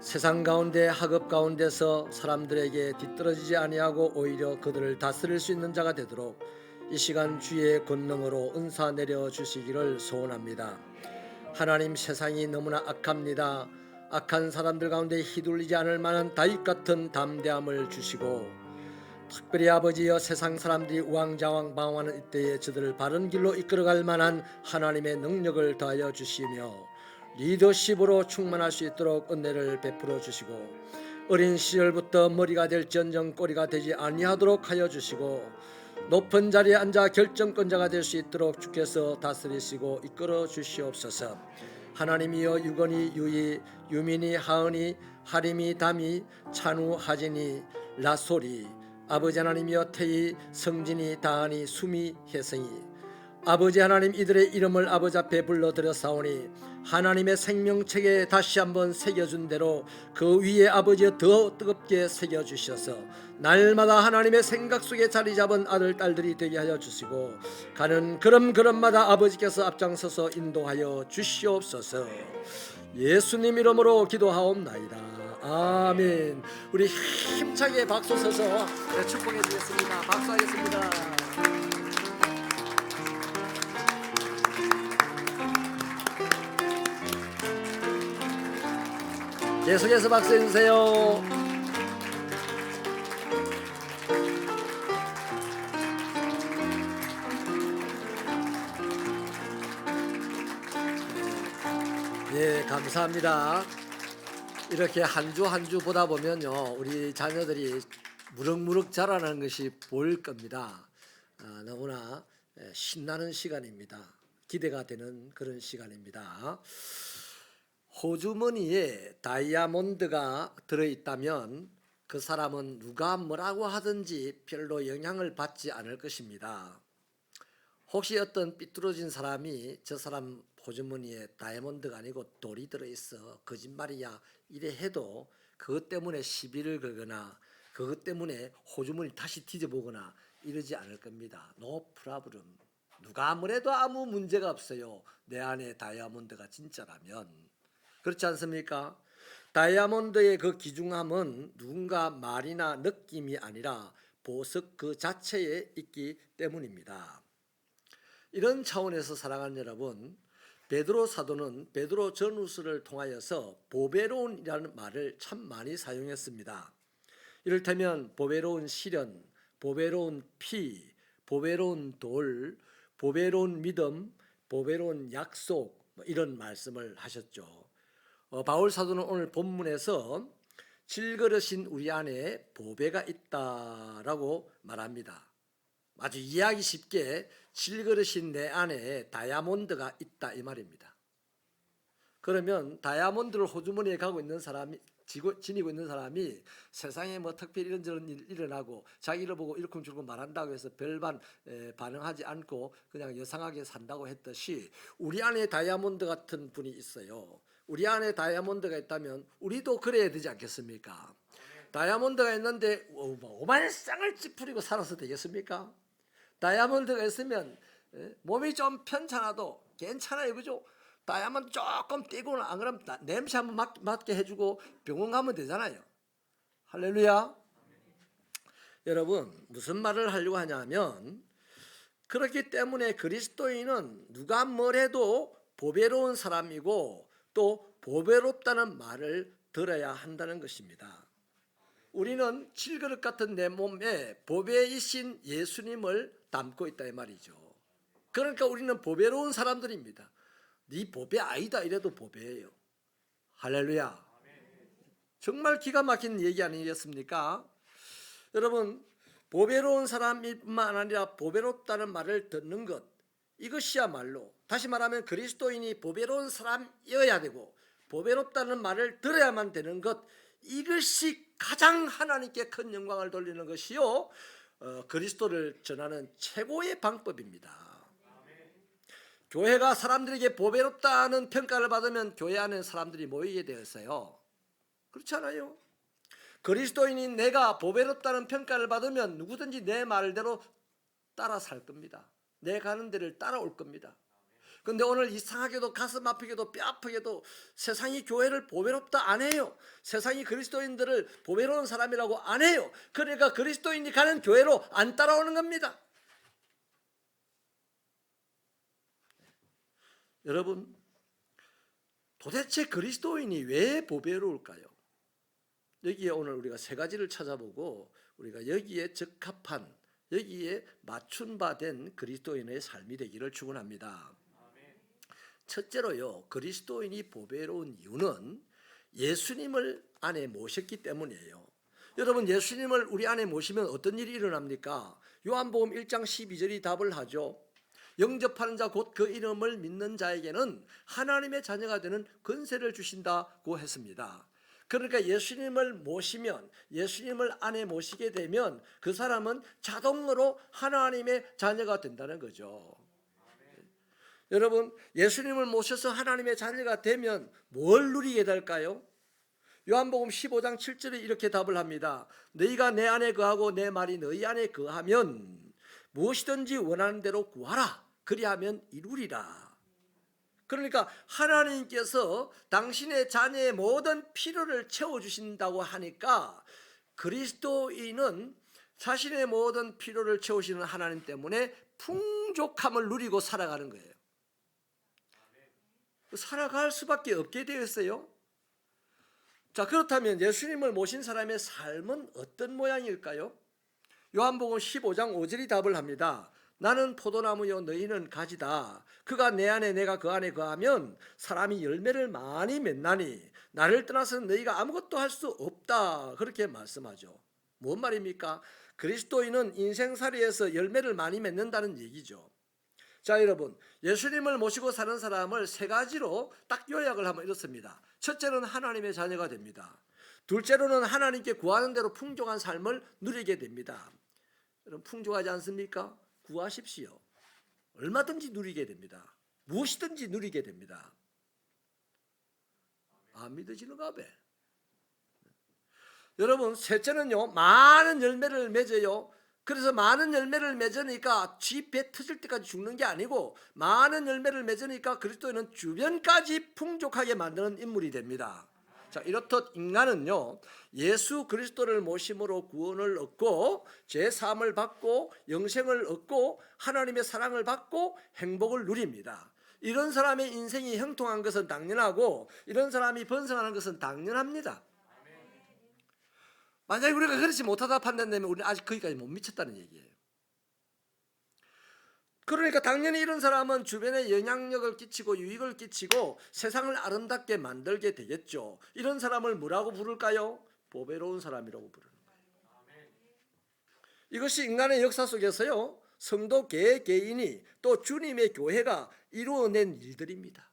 세상 가운데 학업 가운데서 사람들에게 뒤떨어지지 아니하고 오히려 그들을 다스릴 수 있는 자가 되도록 이 시간 주의 권능으로 은사 내려 주시기를 소원합니다. 하나님 세상이 너무나 악합니다. 악한 사람들 가운데 휘둘리지 않을 만한 다윗 같은 담대함을 주시고 특별히 아버지여 세상 사람들이 우왕좌왕 방황하는 이때에 저들을 바른 길로 이끌어갈 만한 하나님의 능력을 더하여 주시며 리더십으로 충만할 수 있도록 은혜를 베풀어 주시고 어린 시절부터 머리가 될지언정 꼬리가 되지 아니하도록 하여 주시고 높은 자리에 앉아 결정권자가 될 수 있도록 주께서 다스리시고 이끌어 주시옵소서. 하나님이여 유건이 유이 유민이 하은이 하림이 담이 찬우 하진이 라소리 아버지 하나님이여 태희 성진이 다한이 수미 혜성이 아버지 하나님 이들의 이름을 아버지 앞에 불러드렸사오니 하나님의 생명책에 다시 한번 새겨준 대로 그 위에 아버지여 더 뜨겁게 새겨주셔서 날마다 하나님의 생각 속에 자리 잡은 아들 딸들이 되게 하여 주시고 가는 걸음걸음마다 아버지께서 앞장서서 인도하여 주시옵소서. 예수님 이름으로 기도하옵나이다. 아멘. 우리 힘차게 박수 서서 축복해 주겠습니다. 박수하겠습니다. 계속해서 박수해 주세요. 예, 감사합니다. 이렇게 한 주 한 주 보다 보면요, 우리 자녀들이 무럭무럭 자라나는 것이 보일 겁니다. 너무나 신나는 시간입니다. 기대가 되는 그런 시간입니다. 호주머니에 다이아몬드가 들어있다면 그 사람은 누가 뭐라고 하든지 별로 영향을 받지 않을 것입니다. 혹시 어떤 삐뚤어진 사람이 저 사람 호주머니에 다이아몬드가 아니고 돌이 들어있어 거짓말이야 이래 해도 그것 때문에 시비를 걸거나 그것 때문에 호주머니 다시 뒤져보거나 이러지 않을 겁니다. No problem. 누가 뭐래도 아무 문제가 없어요. 내 안에 다이아몬드가 진짜라면. 그렇지 않습니까? 다이아몬드의 그 귀중함은 누군가 말이나 느낌이 아니라 보석 그 자체에 있기 때문입니다. 이런 차원에서 사랑하는 여러분, 베드로 사도는 베드로 전후서를 통하여서 보배로운이라는 말을 참 많이 사용했습니다. 이를테면 보배로운 시련, 보배로운 피, 보배로운 돌, 보배로운 믿음, 보배로운 약속 이런 말씀을 하셨죠. 바울 사도는 오늘 본문에서 질그릇인 우리 안에 보배가 있다라고 말합니다. 아주 이해하기 쉽게 질그릇인 내 안에 다이아몬드가 있다 이 말입니다. 그러면 다이아몬드를 호주머니에 가고 있는 사람이 지니고 있는 사람이 세상에 뭐 특별히 이런저런 일 일어나고 자기를 보고 이러쿵저러쿵 말한다고 해서 별반 반응하지 않고 그냥 여상하게 산다고 했듯이 우리 안에 다이아몬드 같은 분이 있어요. 우리 안에 다이아몬드가 있다면 우리도 그래야 되지 않겠습니까? 다이아몬드가 있는데 오만 쌍을 찌푸리고 살아서 되겠습니까? 다이아몬드가 있으면 몸이 좀 편찮아도 괜찮아요, 그죠? 다이아몬드 조금 띄고는 안 그러면 냄새 한번 맡게 해주고 병원 가면 되잖아요. 할렐루야. 여러분, 무슨 말을 하려고 하냐면, 그렇기 때문에 그리스도인은 누가 뭐래도 보배로운 사람이고 또 보배롭다는 말을 들어야 한다는 것입니다. 우리는 질그릇 같은 내 몸에 보배이신 예수님을 담고 있다 이 말이죠. 그러니까 우리는 보배로운 사람들입니다. 네 보배 아니다 이래도 보배예요. 할렐루야. 정말 기가 막힌 얘기 아니겠습니까? 여러분, 보배로운 사람뿐만 아니라 보배롭다는 말을 듣는 것, 이것이야말로 다시 말하면 그리스도인이 보배로운 사람이어야 되고 보배롭다는 말을 들어야만 되는 것, 이것이 가장 하나님께 큰 영광을 돌리는 것이요 그리스도를 전하는 최고의 방법입니다. 교회가 사람들에게 보배롭다는 평가를 받으면 교회 안에 사람들이 모이게 되었어요. 그렇지 않아요? 그리스도인이 내가 보배롭다는 평가를 받으면 누구든지 내 말대로 따라 살 겁니다. 내 가는 데를 따라올 겁니다. 그런데 오늘 이상하게도 가슴 아프게도 뼈 아프게도 세상이 교회를 보배롭다 안 해요. 세상이 그리스도인들을 보배로운 사람이라고 안 해요. 그러니까 그리스도인이 가는 교회로 안 따라오는 겁니다. 여러분, 도대체 그리스도인이 왜 보배로울까요? 여기에 오늘 우리가 세 가지를 찾아보고 우리가 여기에 적합한, 여기에 맞춘 바 된 그리스도인의 삶이 되기를 축원합니다. 첫째로요, 그리스도인이 보배로운 이유는 예수님을 안에 모셨기 때문이에요. 여러분, 예수님을 우리 안에 모시면 어떤 일이 일어납니까? 요한복음 1장 12절이 답을 하죠. 영접하는 자 곧 그 이름을 믿는 자에게는 하나님의 자녀가 되는 권세를 주신다고 했습니다. 그러니까 예수님을 모시면, 예수님을 안에 모시게 되면 그 사람은 자동으로 하나님의 자녀가 된다는 거죠. 여러분, 예수님을 모셔서 하나님의 자녀가 되면 뭘 누리게 될까요? 요한복음 15장 7절에 이렇게 답을 합니다. 너희가 내 안에 거하고 내 말이 너희 안에 거하면 무엇이든지 원하는 대로 구하라. 그리하면 이루리라. 그러니까 하나님께서 당신의 자녀의 모든 필요를 채워주신다고 하니까 그리스도인은 자신의 모든 필요를 채우시는 하나님 때문에 풍족함을 누리고 살아가는 거예요. 살아갈 수밖에 없게 되었어요. 자, 그렇다면 예수님을 모신 사람의 삶은 어떤 모양일까요? 요한복음 15장 5절이 답을 합니다. 나는 포도나무요 너희는 가지다. 그가 내 안에 내가 그 안에 거하면 사람이 열매를 많이 맺나니 나를 떠나서는 너희가 아무것도 할 수 없다. 그렇게 말씀하죠. 뭔 말입니까? 그리스도인은 인생살이에서 열매를 많이 맺는다는 얘기죠. 자, 여러분, 예수님을 모시고 사는 사람을 세 가지로 딱 요약을 하면 이렇습니다. 첫째는 하나님의 자녀가 됩니다. 둘째로는 하나님께 구하는 대로 풍족한 삶을 누리게 됩니다. 여러분, 풍족하지 않습니까? 구하십시오. 얼마든지 누리게 됩니다. 무엇이든지 누리게 됩니다. 안 믿어지는가 봐. 여러분, 셋째는요, 많은 열매를 맺어요. 그래서 많은 열매를 맺으니까 지 배 터질 때까지 죽는 게 아니고 많은 열매를 맺으니까 그리스도인은 주변까지 풍족하게 만드는 인물이 됩니다. 자, 이렇듯 인간은요, 예수 그리스도를 모심으로 구원을 얻고 죄사함을 받고 영생을 얻고 하나님의 사랑을 받고 행복을 누립니다. 이런 사람의 인생이 형통한 것은 당연하고 이런 사람이 번성하는 것은 당연합니다. 만약에 우리가 그렇지 못하다 판단되면 우리는 아직 거기까지 못 미쳤다는 얘기예요. 그러니까 당연히 이런 사람은 주변에 영향력을 끼치고 유익을 끼치고 세상을 아름답게 만들게 되겠죠. 이런 사람을 뭐라고 부를까요? 보배로운 사람이라고 부르는 거예요. 이것이 인간의 역사 속에서요, 성도 개개인이 또 주님의 교회가 이루어낸 일들입니다.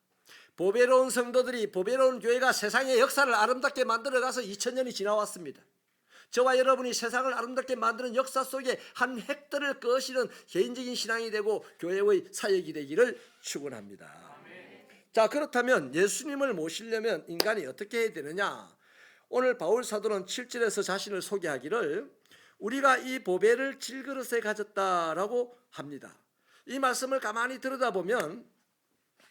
보배로운 성도들이, 보배로운 교회가 세상의 역사를 아름답게 만들어가서 2000년이 지나왔습니다. 저와 여러분이 세상을 아름답게 만드는 역사 속에 한 획들을 그으시는 개인적인 신앙이 되고 교회의 사역이 되기를 축원합니다. 자, 그렇다면 예수님을 모시려면 인간이 어떻게 해야 되느냐? 오늘 바울 사도는 7절에서 자신을 소개하기를 우리가 이 보배를 질그릇에 가졌다라고 합니다. 이 말씀을 가만히 들여다보면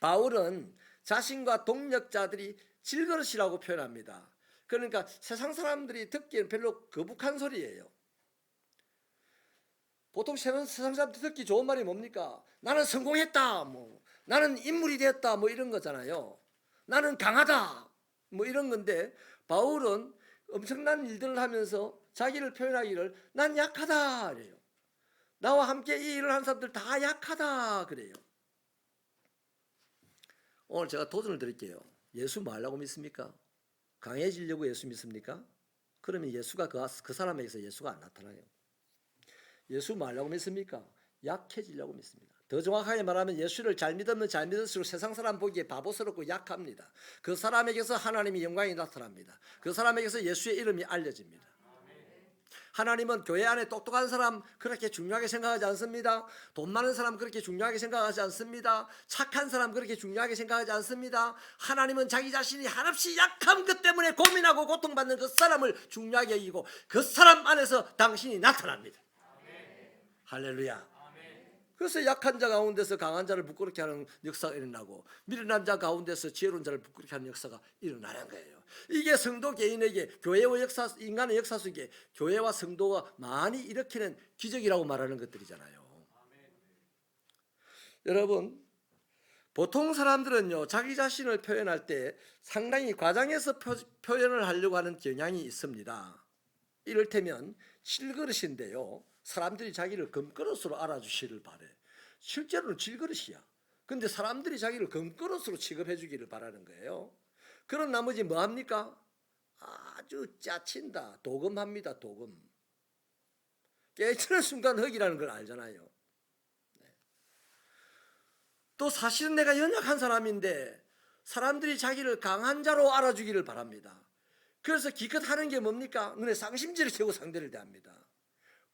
바울은 자신과 동력자들이 질그릇이라고 표현합니다. 그러니까 세상 사람들이 듣기에는 별로 거북한 소리예요. 보통 세상 사람들이 듣기 좋은 말이 뭡니까? 나는 성공했다, 나는 인물이 되었다, 이런 거잖아요. 나는 강하다, 이런 건데 바울은 엄청난 일들을 하면서 자기를 표현하기를 난 약하다 그래요. 나와 함께 이 일을 한 사람들 다 약하다 그래요. 오늘 제가 도전을 드릴게요. 예수 뭐 하려고 믿습니까? 강해지려고 예수 믿습니까? 그러면 예수가 그 사람에게서 예수가 안 나타나요. 예수 뭐 하려고 믿습니까? 약해지려고 믿습니다. 더 정확하게 말하면 예수를 잘 믿으면 잘 믿을수록 세상 사람 보기에 바보스럽고 약합니다. 그 사람에게서 하나님의 영광이 나타납니다. 그 사람에게서 예수의 이름이 알려집니다. 하나님은 교회 안에 똑똑한 사람 그렇게 중요하게 생각하지 않습니다. 돈 많은 사람 그렇게 중요하게 생각하지 않습니다. 착한 사람 그렇게 중요하게 생각하지 않습니다. 하나님은 자기 자신이 한없이 약한 것 때문에 고민하고 고통받는 그 사람을 중요하게 여기고 그 사람 안에서 당신이 나타납니다. 할렐루야. 그래서 약한 자 가운데서 강한 자를 부끄럽게 하는 역사가 일어나고 미련한 자 가운데서 지혜로운 자를 부끄럽게 하는 역사가 일어나는 거예요. 이게 성도 개인에게 교회와 역사, 인간의 역사 속에 교회와 성도가 많이 일으키는 기적이라고 말하는 것들이잖아요. 여러분, 보통 사람들은요 자기 자신을 표현할 때 상당히 과장해서 표현을 하려고 하는 경향이 있습니다. 이를테면 질그릇인데요, 사람들이 자기를 금그릇으로 알아주시를 바래. 실제로는 질그릇이야. 근데 사람들이 자기를 금그릇으로 취급해 주기를 바라는 거예요. 그런 나머지 뭐 합니까? 아주 짜친다, 도금합니다. 도금. 깨치는 순간 흙이라는 걸 알잖아요. 또 사실은 내가 연약한 사람인데 사람들이 자기를 강한 자로 알아주기를 바랍니다. 그래서 기껏 하는 게 뭡니까? 눈에 쌍심지를 채우고 상대를 대합니다.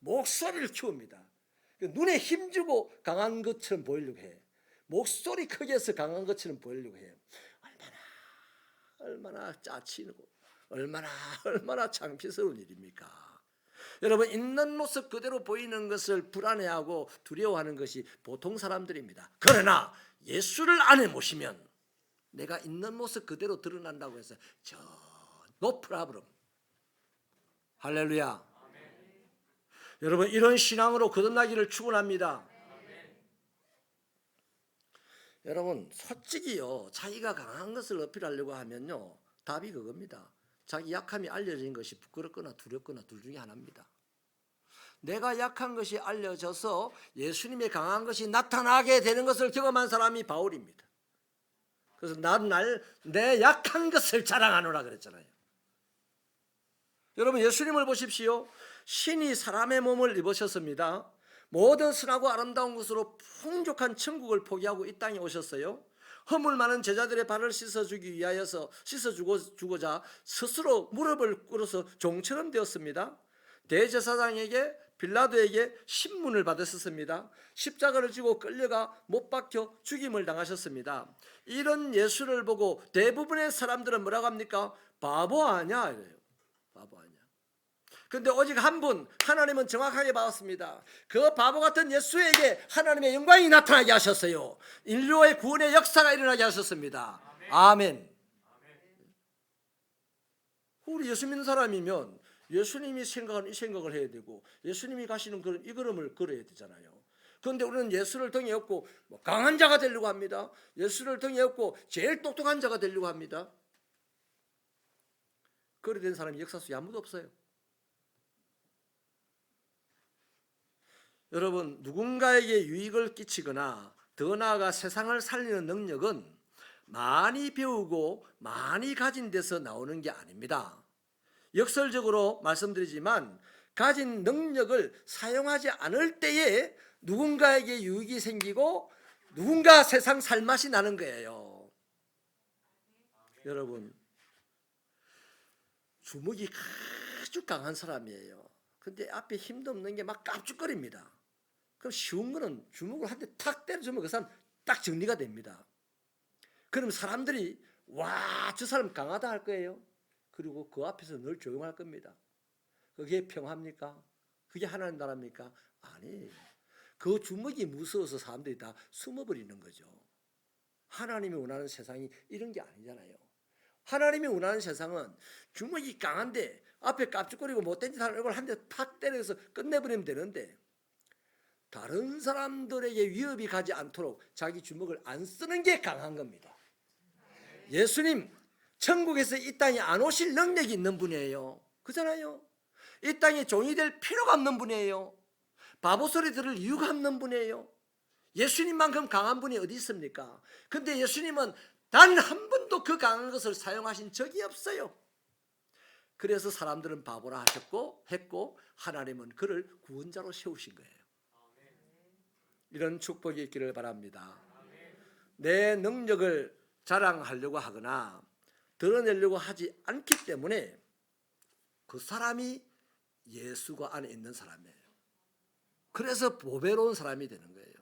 목소리를 키웁니다. 눈에 힘주고 강한 것처럼 보이려고 해. 목소리 크게 해서 강한 것처럼 보이려고 해요. 얼마나 짜치고 얼마나 창피스러운 일입니까? 여러분, 있는 모습 그대로 보이는 것을 불안해하고 두려워하는 것이 보통 사람들입니다. 그러나 예수를 안에 모시면 내가 있는 모습 그대로 드러난다고 해서 no problem. 할렐루야. 여러분, 이런 신앙으로 거듭나기를 축원합니다. 여러분, 솔직히요 자기가 강한 것을 어필하려고 하면요 답이 그겁니다. 자기 약함이 알려진 것이 부끄럽거나 두렵거나 둘 중에 하나입니다. 내가 약한 것이 알려져서 예수님의 강한 것이 나타나게 되는 것을 경험한 사람이 바울입니다. 그래서 내 약한 것을 자랑하노라 그랬잖아요. 여러분, 예수님을 보십시오. 신이 사람의 몸을 입으셨습니다. 모든 선하고 아름다운 것으로 풍족한 천국을 포기하고 이 땅에 오셨어요. 허물 많은 제자들의 발을 씻어주고자 스스로 무릎을 꿇어서 종처럼 되었습니다. 대제사장에게 빌라도에게 신문을 받으셨습니다. 십자가를 지고 끌려가 못 박혀 죽임을 당하셨습니다. 이런 예수를 보고 대부분의 사람들은 뭐라고 합니까? 바보 아니야 이래요. 바보 아니야. 근데 오직 한 분, 하나님은 정확하게 봤습니다. 그 바보 같은 예수에게 하나님의 영광이 나타나게 하셨어요. 인류의 구원의 역사가 일어나게 하셨습니다. 아멘. 우리 예수 믿는 사람이면 예수님이 생각하는 이 생각을 해야 되고 예수님이 가시는 그런 이 걸음을 걸어야 되잖아요. 그런데 우리는 예수를 등에 업고 강한 자가 되려고 합니다. 예수를 등에 업고 제일 똑똑한 자가 되려고 합니다. 그래 된 사람이 역사 속에 아무도 없어요. 여러분, 누군가에게 유익을 끼치거나 더 나아가 세상을 살리는 능력은 많이 배우고 많이 가진 데서 나오는 게 아닙니다. 역설적으로 말씀드리지만 가진 능력을 사용하지 않을 때에 누군가에게 유익이 생기고 누군가 세상 살맛이 나는 거예요. 여러분, 주먹이 아주 강한 사람이에요. 근데 앞에 힘도 없는 게 막 깝죽거립니다. 그럼 쉬운 거는 주먹을 한 대 탁 때려주면 그 사람 딱 정리가 됩니다. 그럼 사람들이 와, 저 사람 강하다 할 거예요? 그리고 그 앞에서 늘 조용할 겁니다. 그게 평화입니까? 그게 하나님 나라입니까? 아니에요. 그 주먹이 무서워서 사람들이 다 숨어버리는 거죠. 하나님이 원하는 세상이 이런 게 아니잖아요. 하나님이 원하는 세상은 주먹이 강한데 앞에 깝죽거리고 못된 짓 하는 얼굴 한 대 팍 때려서 끝내버리면 되는데, 다른 사람들에게 위협이 가지 않도록 자기 주먹을 안 쓰는 게 강한 겁니다. 예수님 천국에서 이 땅에 안 오실 능력이 있는 분이에요. 그잖아요. 이 땅에 종이 될 필요가 없는 분이에요. 바보 소리 들을 이유가 없는 분이에요. 예수님만큼 강한 분이 어디 있습니까? 근데 예수님은 단 한 번도 그 강한 것을 사용하신 적이 없어요. 그래서 사람들은 바보라 하셨고 했고, 하나님은 그를 구원자로 세우신 거예요. 이런 축복이 있기를 바랍니다. 내 능력을 자랑하려고 하거나 드러내려고 하지 않기 때문에 그 사람이 예수가 안에 있는 사람이에요. 그래서 보배로운 사람이 되는 거예요.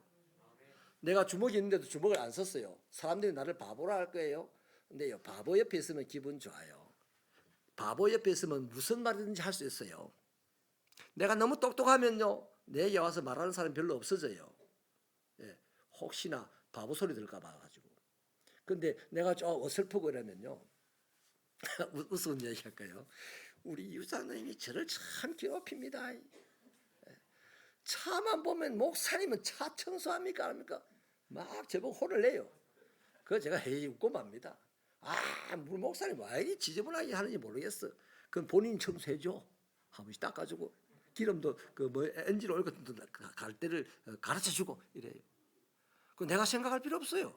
내가 주먹이 있는데도 주먹을 안 썼어요. 사람들이 나를 바보라 할 거예요. 근데요, 바보 옆에 있으면 기분 좋아요. 바보 옆에 있으면 무슨 말이든지 할 수 있어요. 내가 너무 똑똑하면요, 내게 와서 말하는 사람이 별로 없어져요. 예, 혹시나 바보 소리 들을까 봐가지고. 근데 내가 좀 어설프고 이러면요, 우스운 얘기 할까요? 우리 유사님이 저를 참 괴롭힙니다. 차만 보면 목사님은 차 청소합니까? 합니까? 막 저보고 혼을 내요. 그거 제가 헤이 웃고 맙니다. 우리 목사님 왜 이리 지저분하게 하는지 모르겠어. 그럼 본인 청소해줘. 한 번씩 닦아주고, 기름도 엔진 오일 같은 갈 때를 가르쳐주고 이래요. 그 내가 생각할 필요 없어요.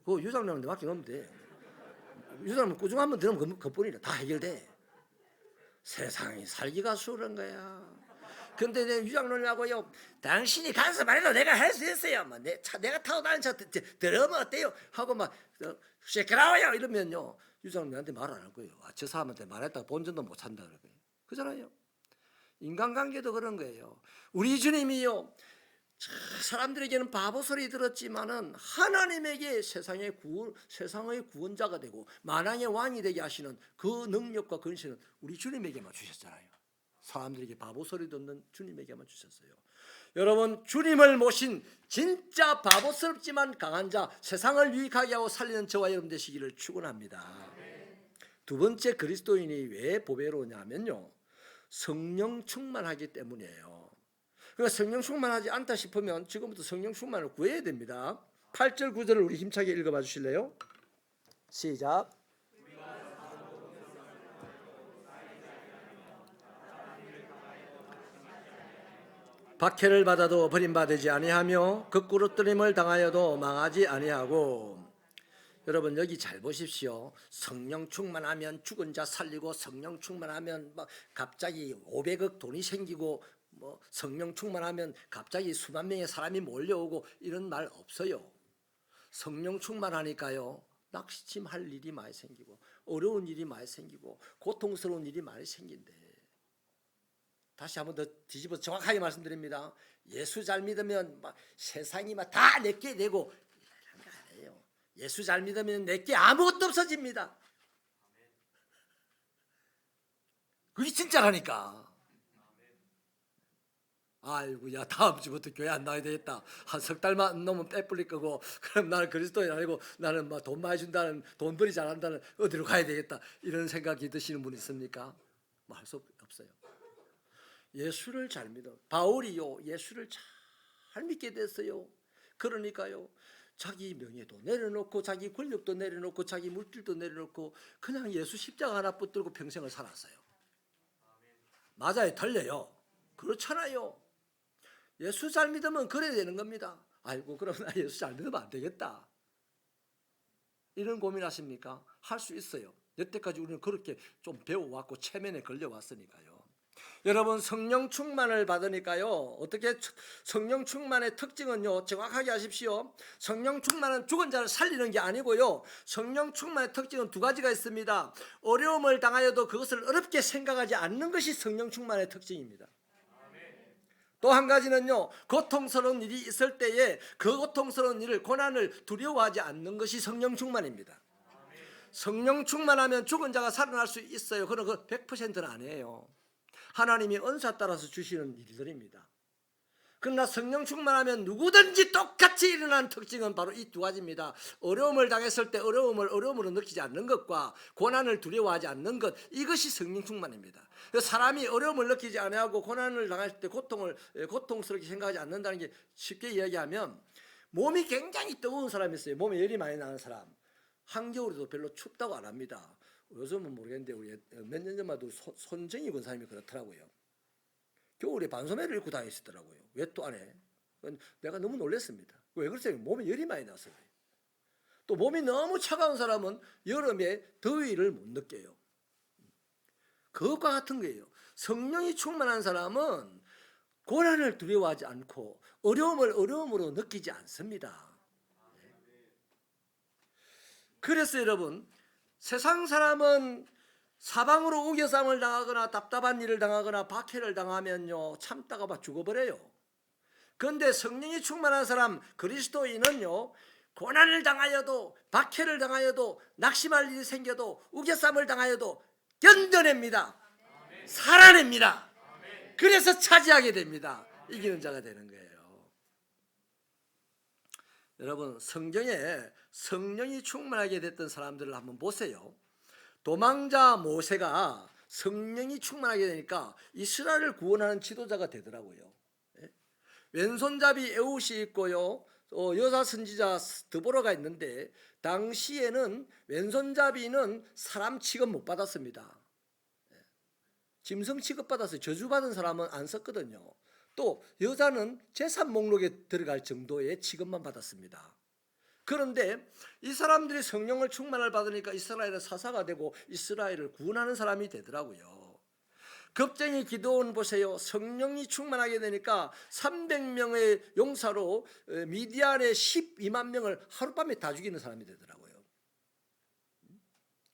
그 유장님한테 맡겨놓으면 돼. 유장님 꾸중 한번 들으면 그뿐이라 다 해결돼. 세상이 살기가 수월한 거야. 근데 내 유장론이라고요, 당신이 간섭 안 해도 내가 할 수 있어요. 내가 타고 다니는 차 들으면 어때요? 하고 막 시끄러워요 이러면요, 유장님한테 말 안 할 거예요. 저 사람한테 말했다가 본전도 못 찬다 그럴 거예요. 그잖아요. 인간관계도 그런 거예요. 우리 주님이요, 사람들에게는 바보 소리 들었지만은 하나님에게 세상의 구원자가 되고 만왕의 왕이 되게 하시는 그 능력과 근세는 우리 주님에게만 주셨잖아요. 사람들에게 바보 소리 듣는 주님에게만 주셨어요. 여러분, 주님을 모신 진짜 바보스럽지만 강한 자, 세상을 유익하게 하고 살리는 저와 여러분 되시기를 축원합니다. 두 번째, 그리스도인이 왜 보배로우냐면요, 성령 충만하기 때문이에요. 그러니까 성령 충만하지 않다 싶으면 지금부터 성령 충만을 구해야 됩니다. 8절 9절을 우리 힘차게 읽어봐 주실래요? 시작. 박해를 받아도 버림받지 아니하며 거꾸로 뜨림을 당하여도 망하지 아니하고. 여러분 여기 잘 보십시오. 성령 충만하면 죽은 자 살리고, 성령 충만하면 갑자기 500억 돈이 생기고, 성령 충만하면 갑자기 수만 명의 사람이 몰려오고, 이런 말 없어요. 성령 충만하니까요, 낙심할 일이 많이 생기고, 어려운 일이 많이 생기고, 고통스러운 일이 많이 생긴대. 다시 한번 더 뒤집어서 정확하게 말씀드립니다. 예수 잘 믿으면 세상이 다 내게 되고 이런 거 아니에요. 예수 잘 믿으면 내게 아무것도 없어집니다. 그게 진짜라니까. 아이고, 야, 다음 주부터 교회 안 나와야 되겠다. 한 석 달만 넘으면 빼뿔릴 거고, 그럼 나는 그리스도인 아니고 나는 돈 많이 준다는, 돈벌이 잘한다는, 어디로 가야 되겠다, 이런 생각이 드시는 분 있습니까? 할 수 없어요. 예수를 잘 믿어. 바울이요, 예수를 잘 믿게 됐어요. 그러니까요, 자기 명예도 내려놓고, 자기 권력도 내려놓고, 자기 물질도 내려놓고 그냥 예수 십자가 하나 붙들고 평생을 살았어요. 맞아요, 틀려요. 그렇잖아요. 예수 잘 믿으면 그래야 되는 겁니다. 아이고, 그럼 나 예수 잘 믿으면 안 되겠다, 이런 고민하십니까? 할 수 있어요. 여태까지 우리는 그렇게 좀 배워왔고 체면에 걸려왔으니까요. 여러분, 성령 충만을 받으니까요, 어떻게 성령 충만의 특징은요, 정확하게 하십시오. 성령 충만은 죽은 자를 살리는 게 아니고요, 성령 충만의 특징은 두 가지가 있습니다. 어려움을 당하여도 그것을 어렵게 생각하지 않는 것이 성령 충만의 특징입니다. 또 한 가지는요, 고통스러운 일이 있을 때에 그 고통스러운 일을, 고난을 두려워하지 않는 것이 성령 충만입니다. 성령 충만하면 죽은 자가 살아날 수 있어요. 그건 그 100%는 아니에요. 하나님이 은사 따라서 주시는 일들입니다. 그러나 성령 충만하면 누구든지 똑같이 일어나는 특징은 바로 이 두 가지입니다. 어려움을 당했을 때 어려움을 어려움으로 느끼지 않는 것과 고난을 두려워하지 않는 것, 이것이 성령 충만입니다. 사람이 어려움을 느끼지 않고 고난을 당할 때 고통스럽게 생각하지 않는다는 게 쉽게 이야기하면 몸이 굉장히 뜨거운 사람이 있어요. 몸에 열이 많이 나는 사람. 한겨울에도 별로 춥다고 안 합니다. 요즘은 모르겠는데 우리 몇 년 전만 해도 손정희 권사님이 그렇더라고요. 겨울에 반소매를 입고 다니시더라고요. 왜 또 안 해? 내가 너무 놀랐습니다. 왜 그러세요? 몸에 열이 많이 나서 그래요. 또 몸이 너무 차가운 사람은 여름에 더위를 못 느껴요. 그것과 같은 거예요. 성령이 충만한 사람은 고난을 두려워하지 않고 어려움을 어려움으로 느끼지 않습니다. 그래서 여러분, 세상 사람은 사방으로 우겨쌈을 당하거나 답답한 일을 당하거나 박해를 당하면요 참다가 막 죽어버려요. 그런데 성령이 충만한 사람, 그리스도인은요 고난을 당하여도 박해를 당하여도 낙심할 일이 생겨도 우겨쌈을 당하여도 견뎌냅니다. 살아냅니다. 그래서 차지하게 됩니다. 이기는 자가 되는 거예요. 여러분, 성경에 성령이 충만하게 됐던 사람들을 한번 보세요. 도망자 모세가 성령이 충만하게 되니까 이스라엘을 구원하는 지도자가 되더라고요. 왼손잡이 에훗이 있고요, 여자 선지자 드보라가 있는데 당시에는 왼손잡이는 사람 취급 못 받았습니다. 짐승 취급받아서 저주받은 사람은 안 썼거든요. 또 여자는 재산 목록에 들어갈 정도의 취급만 받았습니다. 그런데 이 사람들이 성령을 충만을 받으니까 이스라엘의 사사가 되고 이스라엘을 구원하는 사람이 되더라고요. 겁쟁이 기드온 보세요. 성령이 충만하게 되니까 300명의 용사로 미디안의 12만 명을 하룻밤에 다 죽이는 사람이 되더라고요.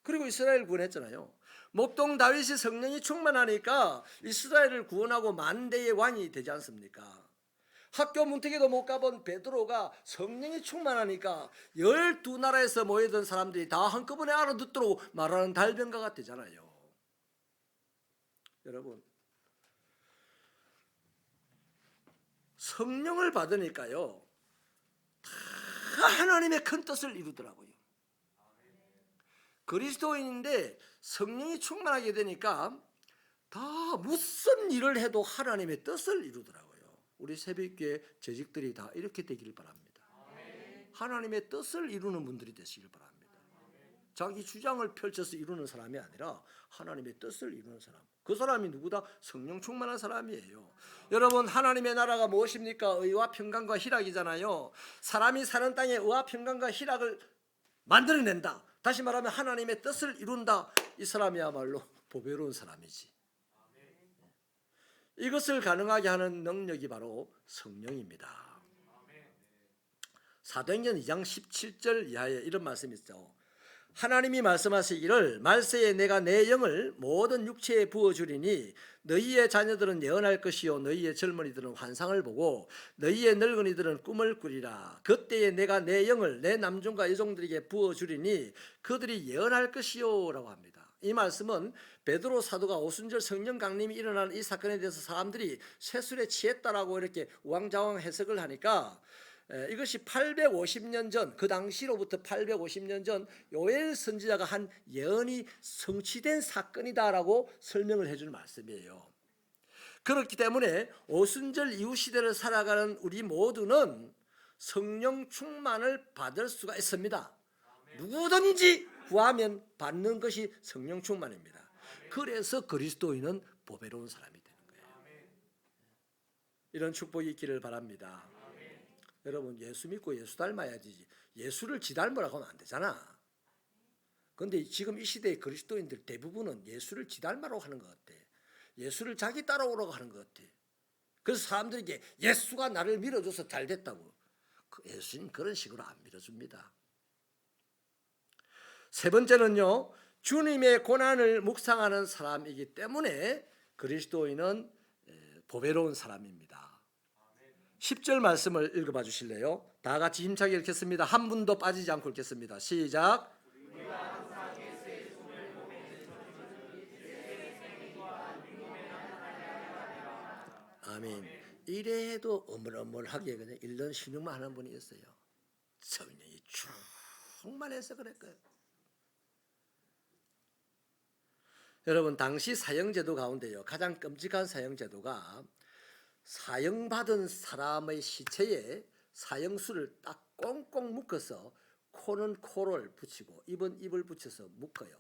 그리고 이스라엘을 구원했잖아요. 목동 다윗이 성령이 충만하니까 이스라엘을 구원하고 만대의 왕이 되지 않습니까? 학교 문턱에도 못 가본 베드로가 성령이 충만하니까 12나라에서 모여든 사람들이 다 한꺼번에 알아듣도록 말하는 달변가가 되잖아요. 여러분, 성령을 받으니까요 다 하나님의 큰 뜻을 이루더라고요. 그리스도인인데 성령이 충만하게 되니까 다 무슨 일을 해도 하나님의 뜻을 이루더라고요. 우리 새벽교회 재직들이 다 이렇게 되기를 바랍니다. 하나님의 뜻을 이루는 분들이 되시길 바랍니다. 자기 주장을 펼쳐서 이루는 사람이 아니라 하나님의 뜻을 이루는 사람. 그 사람이 누구다? 성령 충만한 사람이에요. 여러분, 하나님의 나라가 무엇입니까? 의와 평강과 희락이잖아요. 사람이 사는 땅에 의와 평강과 희락을 만들어낸다. 다시 말하면 하나님의 뜻을 이룬다. 이 사람이야말로 보배로운 사람이지. 이것을 가능하게 하는 능력이 바로 성령입니다. 사도행전 2장 17절 이하에 이런 말씀이 있죠. 하나님이 말씀하시기를 말세에 내가 내 영을 모든 육체에 부어주리니 너희의 자녀들은 예언할 것이요 너희의 젊은이들은 환상을 보고 너희의 늙은이들은 꿈을 꾸리라. 그때에 내가 내 영을 내 남종과 여종들에게 부어주리니 그들이 예언할 것이요 라고 합니다. 이 말씀은 베드로 사도가 오순절 성령 강림이 일어나는 이 사건에 대해서 사람들이 쇠술에 취했다라고 이렇게 우왕좌왕 해석을 하니까 이것이 850년 전, 그 당시로부터 850년 전 요엘 선지자가 한 예언이 성취된 사건이다라고 설명을 해주는 말씀이에요. 그렇기 때문에 오순절 이후 시대를 살아가는 우리 모두는 성령 충만을 받을 수가 있습니다. 누구든지 구하면 받는 것이 성령 충만입니다. 그래서 그리스도인은 보배로운 사람이 되는 거예요. 이런 축복이 있기를 바랍니다. 여러분, 예수 믿고 예수 닮아야지 예수를 지 닮으라고 하면 안 되잖아. 그런데 지금 이 시대의 그리스도인들 대부분은 예수를 지 닮으라고 하는 것 같아. 예수를 자기 따라오라고 하는 것 같아. 그래서 사람들에게 예수가 나를 밀어줘서 잘 됐다고. 예수님 그런 식으로 안 밀어줍니다. 세 번째는요, 주님의 고난을 묵상하는 사람이기 때문에 그리스도인은 보배로운 사람입니다. 10절 말씀을 읽어봐 주실래요? 다 같이 힘차게 읽겠습니다. 한 분도 빠지지 않고 읽겠습니다. 시작. 아멘. 이래도 어물어물하게 그냥 1년 신용만 하는 분이 있어요. 성령이 충만해서 그럴 거예요. 여러분, 당시 사형제도 가운데요, 가장 끔찍한 사형제도가 사형받은 사람의 시체에 사형수를 딱 꽁꽁 묶어서 코는 코를 붙이고 입은 입을 붙여서 묶어요.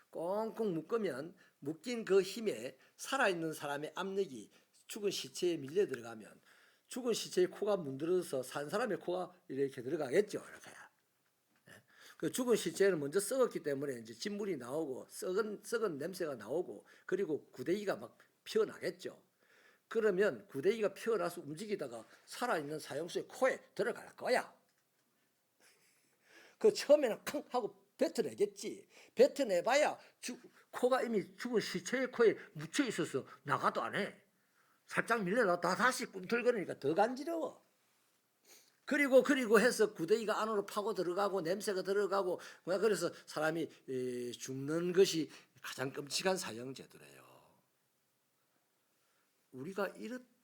꽁꽁 묶으면 묶인 그 힘에 살아있는 사람의 압력이 죽은 시체에 밀려 들어가면 죽은 시체의 코가 문드러져서 산 사람의 코가 이렇게 들어가겠죠. 이렇게. 그 죽은 시체는 먼저 썩었기 때문에 이제 진물이 나오고 썩은 냄새가 나오고 그리고 구데기가 막 피어나겠죠. 그러면 구데기가 피어나서 움직이다가 살아있는 사형수의 코에 들어갈 거야. 그 처음에는 캉 하고 뱉어내겠지. 뱉어내봐야 코가 이미 죽은 시체의 코에 묻혀 있어서 나가도 안 해. 살짝 밀려나다 다시 꿈틀거리니까 더 간지러워. 그리고 해서 구데기가 안으로 파고 들어가고 냄새가 들어가고, 그래서 사람이 죽는 것이 가장 끔찍한 사형제도래요. 우리가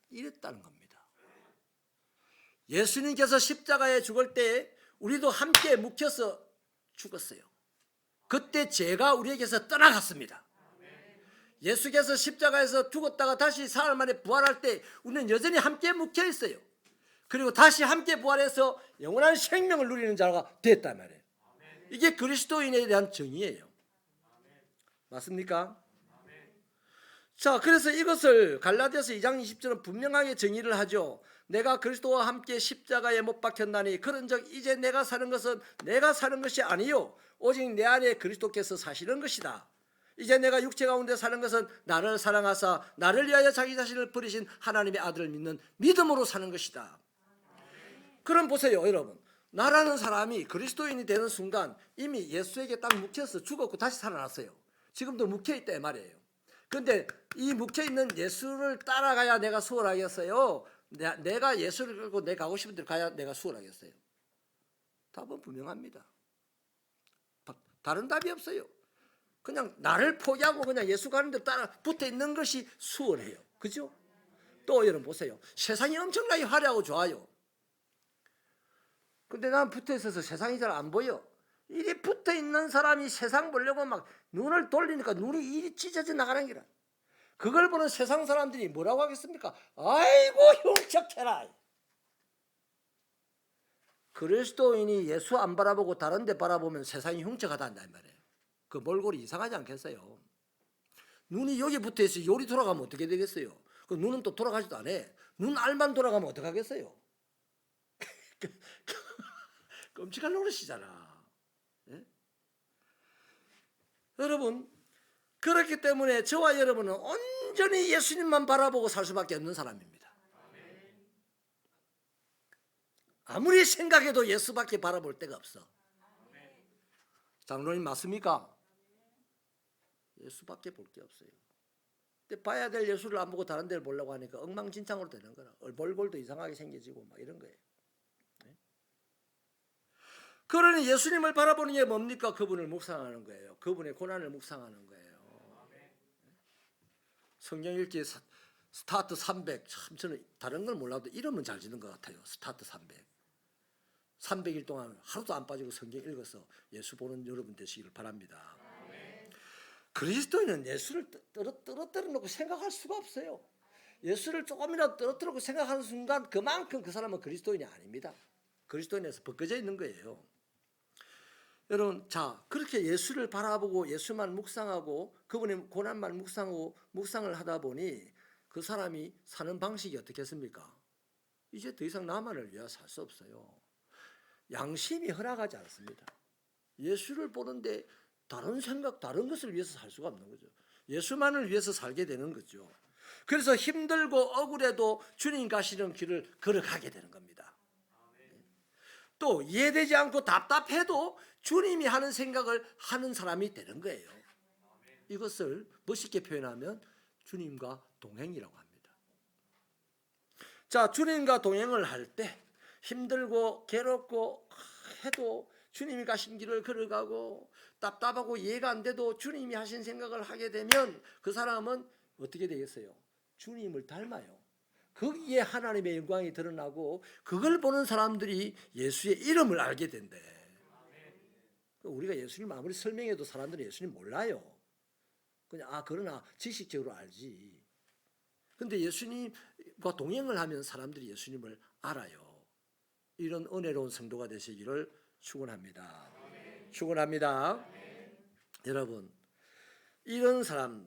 이랬다는 겁니다. 예수님께서 십자가에 죽을 때 우리도 함께 묵혀서 죽었어요. 그때 죄가 우리에게서 떠나갔습니다. 예수께서 십자가에서 죽었다가 다시 사흘 만에 부활할 때 우리는 여전히 함께 묵혀 있어요. 그리고 다시 함께 부활해서 영원한 생명을 누리는 자가 됐단 말이에요. 이게 그리스도인에 대한 정의예요. 맞습니까? 자, 그래서 이것을 갈라디아서 2장 20절은 분명하게 정의를 하죠. 내가 그리스도와 함께 십자가에 못 박혔나니 그런즉 이제 내가 사는 것은 내가 사는 것이 아니요 오직 내 안에 그리스도께서 사시는 것이다. 이제 내가 육체 가운데 사는 것은 나를 사랑하사 나를 위하여 자기 자신을 버리신 하나님의 아들을 믿는 믿음으로 사는 것이다. 그럼 보세요, 여러분. 나라는 사람이 그리스도인이 되는 순간 이미 예수에게 딱 묵혀서 죽었고 다시 살아났어요. 지금도 묵혀있다 말이에요. 그런데 이 묵혀있는 예수를 따라가야 내가 수월하겠어요? 내가 예수를 끌고 내가 가고 싶은 데로 가야 내가 수월하겠어요? 답은 분명합니다. 다른 답이 없어요. 그냥 나를 포기하고 그냥 예수 가는 데 따라 붙어있는 것이 수월해요. 그죠? 또 여러분 보세요. 세상이 엄청나게 화려하고 좋아요. 근데 난 붙어있어서 세상이 잘 안 보여. 이리 붙어있는 사람이 세상 보려고 막 눈을 돌리니까 눈이 이리 찢어져 나가는 기라. 그걸 보는 세상 사람들이 뭐라고 하겠습니까? 아이고 흉측해라. 그리스도인이 예수 안 바라보고 다른 데 바라보면 세상이 흉측하다 한단 말이에요. 그 몰골이 이상하지 않겠어요? 눈이 여기 붙어있어 요리 돌아가면 어떻게 되겠어요? 그 눈은 또 돌아가지도 않아. 눈 알만 돌아가면 어떡하겠어요? 끔찍한 노릇이잖아. 예? 여러분, 그렇기 때문에 저와 여러분은 온전히 예수님만 바라보고 살 수밖에 없는 사람입니다. 아무리 생각해도 예수밖에 바라볼 데가 없어. 장로님 맞습니까? 예수밖에 볼 게 없어요. 근데 봐야 될 예수를 안 보고 다른 데를 보려고 하니까 엉망진창으로 되는 거라. 얼굴도 이상하게 생겨지고 막 이런 거예요. 그러니 예수님을 바라보는 게 뭡니까? 그분을 묵상하는 거예요. 그분의 고난을 묵상하는 거예요. 성경 읽기 스타트 300. 참 저는 다른 걸 몰라도 이름은 잘 지는 것 같아요. 스타트 300. 300일 동안 하루도 안 빠지고 성경 읽어서 예수 보는 여러분 되시기를 바랍니다. 그리스도인은 예수를 떨어뜨려 놓고 생각할 수가 없어요. 예수를 조금이라도 떨어뜨려 놓고 생각하는 순간 그만큼 그 사람은 그리스도인이 아닙니다. 그리스도인에서 벗겨져 있는 거예요. 여러분, 자, 그렇게 예수를 바라보고 예수만 묵상하고 그분의 고난만 묵상하고 묵상을 하다 보니 그 사람이 사는 방식이 어떻겠습니까? 이제 더 이상 나만을 위해 살 수 없어요. 양심이 허락하지 않습니다. 예수를 보는데 다른 생각, 다른 것을 위해서 살 수가 없는 거죠. 예수만을 위해서 살게 되는 거죠. 그래서 힘들고 억울해도 주님 가시는 길을 걸어가게 되는 겁니다. 또 이해되지 않고 답답해도 주님이 하는 생각을 하는 사람이 되는 거예요. 이것을 멋있게 표현하면 주님과 동행이라고 합니다. 자, 주님과 동행을 할 때 힘들고 괴롭고 해도 주님이 가신 길을 걸어가고 답답하고 이해가 안 돼도 주님이 하신 생각을 하게 되면 그 사람은 어떻게 되겠어요? 주님을 닮아요. 거기에 하나님의 영광이 드러나고 그걸 보는 사람들이 예수의 이름을 알게 된대. 우리가 예수님 아무리 설명해도 사람들은 예수님 몰라요. 그냥 그러나 지식적으로 알지. 근데 예수님과 동행을 하면 사람들이 예수님을 알아요. 이런 은혜로운 성도가 되시기를 축원합니다. 축원합니다. 여러분, 이런 사람,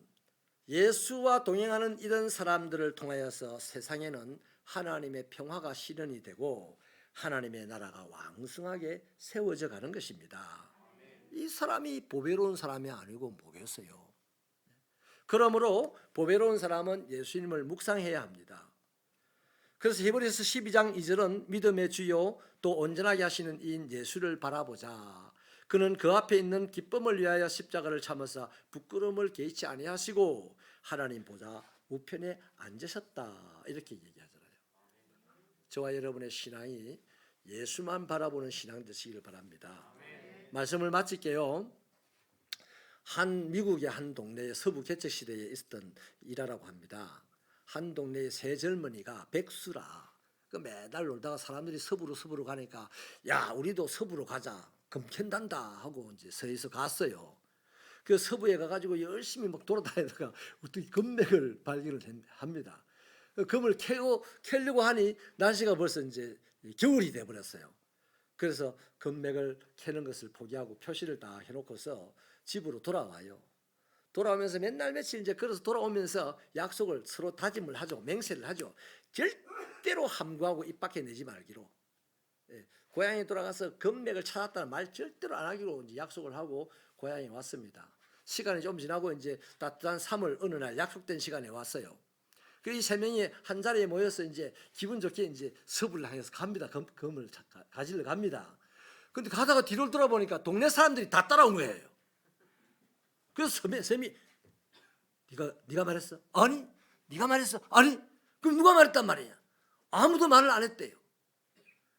예수와 동행하는 이런 사람들을 통하여서 세상에는 하나님의 평화가 실현이 되고 하나님의 나라가 왕성하게 세워져 가는 것입니다. 이 사람이 보배로운 사람이 아니고 뭐겠어요? 그러므로 보배로운 사람은 예수님을 묵상해야 합니다. 그래서 히브리서 12장 2절은 믿음의 주요 또 온전하게 하시는 이인 예수를 바라보자. 그는 그 앞에 있는 기쁨을 위하여 십자가를 참으사 부끄러움을 개의치 아니하시고 하나님 보좌 우편에 앉으셨다. 이렇게 얘기하잖아요. 저와 여러분의 신앙이 예수만 바라보는 신앙 되시기를 바랍니다. 말씀을 마칠게요. 미국의 한 동네에 서부 개척 시대에 있었던 일화라고 합니다. 한 동네의 세 젊은이가 백수라. 매달 놀다가 사람들이 서부로 가니까 야, 우리도 서부로 가자. 금 캔단다 하고 이제 서에서 갔어요. 그 서부에 가가지고 열심히 막 돌아다니다가 어떻게 금맥을 발견을 합니다. 금을 캐려고 하니 날씨가 벌써 이제 겨울이 돼 버렸어요. 그래서 금맥을 캐는 것을 포기하고 표시를 다 해놓고서 집으로 돌아와요. 돌아오면서 맨날 며칠 이제 걸어서 돌아오면서 약속을 서로 다짐을 하죠. 맹세를 하죠. 절대로 함구하고 입 밖에 내지 말기로. 고향에 돌아가서 금맥을 찾았다는 말 절대로 안 하기로 이제 약속을 하고 고향에 왔습니다. 시간이 좀 지나고 이제 따뜻한 3월 어느 날 약속된 시간에 왔어요. 그 이 세 명이 한 자리에 모여서 이제 기분 좋게 이제 서부를 향해서 갑니다. 금을 가지러 갑니다. 근데 가다가 뒤를 돌아보니까 동네 사람들이 다 따라온 거예요. 그래서 쌤이 네가 말했어? 아니, 네가 말했어? 아니, 그럼 누가 말했단 말이야? 아무도 말을 안 했대요.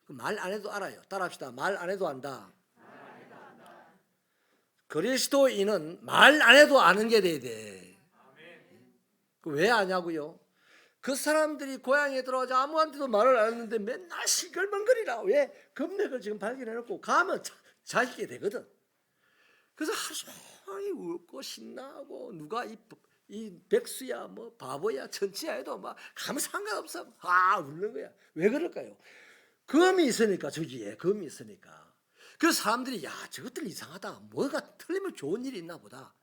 말 안 해도 알아요. 따라합시다. 말 안 해도 안다. 그리스도인은 말 안 해도 아는 게 돼야 돼. 왜 아냐고요? 그 사람들이 고향에 들어와서 아무한테도 말을 안 했는데 맨날 시끌멍거리라. 왜? 금맥을 지금 발견해놓고 가면 자기게 되거든. 그래서 하루 종일 웃고 신나고 누가 이 백수야 뭐 바보야 천치야 해도 막 아무 상관없어. 웃는 거야. 왜 그럴까요? 금이 있으니까. 저기에 금이 있으니까. 그래서 사람들이 야, 저것들 이상하다. 뭐가 틀리면 좋은 일이 있나 보다.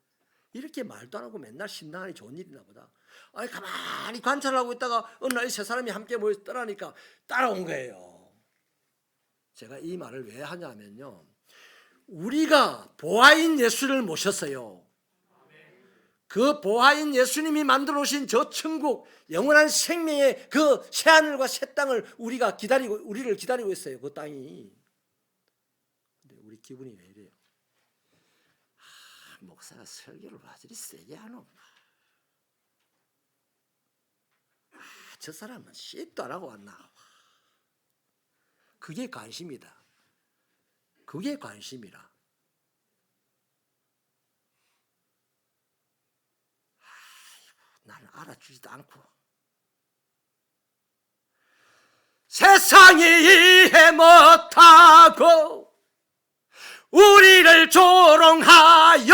이렇게 말도 안 하고 맨날 신나하니 좋은 일이 있나 보다. 아니, 가만히 관찰하고 있다가 어느 날 이 세 사람이 함께 모여서 떠나니까 따라온 거예요. 제가 이 말을 왜 하냐면요, 우리가 보아인 예수를 모셨어요. 그 보아인 예수님이 만들어 놓으신 저 천국, 영원한 생명의 그 새하늘과 새 땅을 우리를 기다리고 있어요. 그 땅이. 근데 우리 기분이 왜 이래요? 목사가 설교를 완전히 세게 하노. 저 사람은 쉿도 안 하고 왔나. 그게 관심이다. 그게 관심이라. 나는 알아주지도 않고. 세상이 이해 못하고 우리를 조롱하여도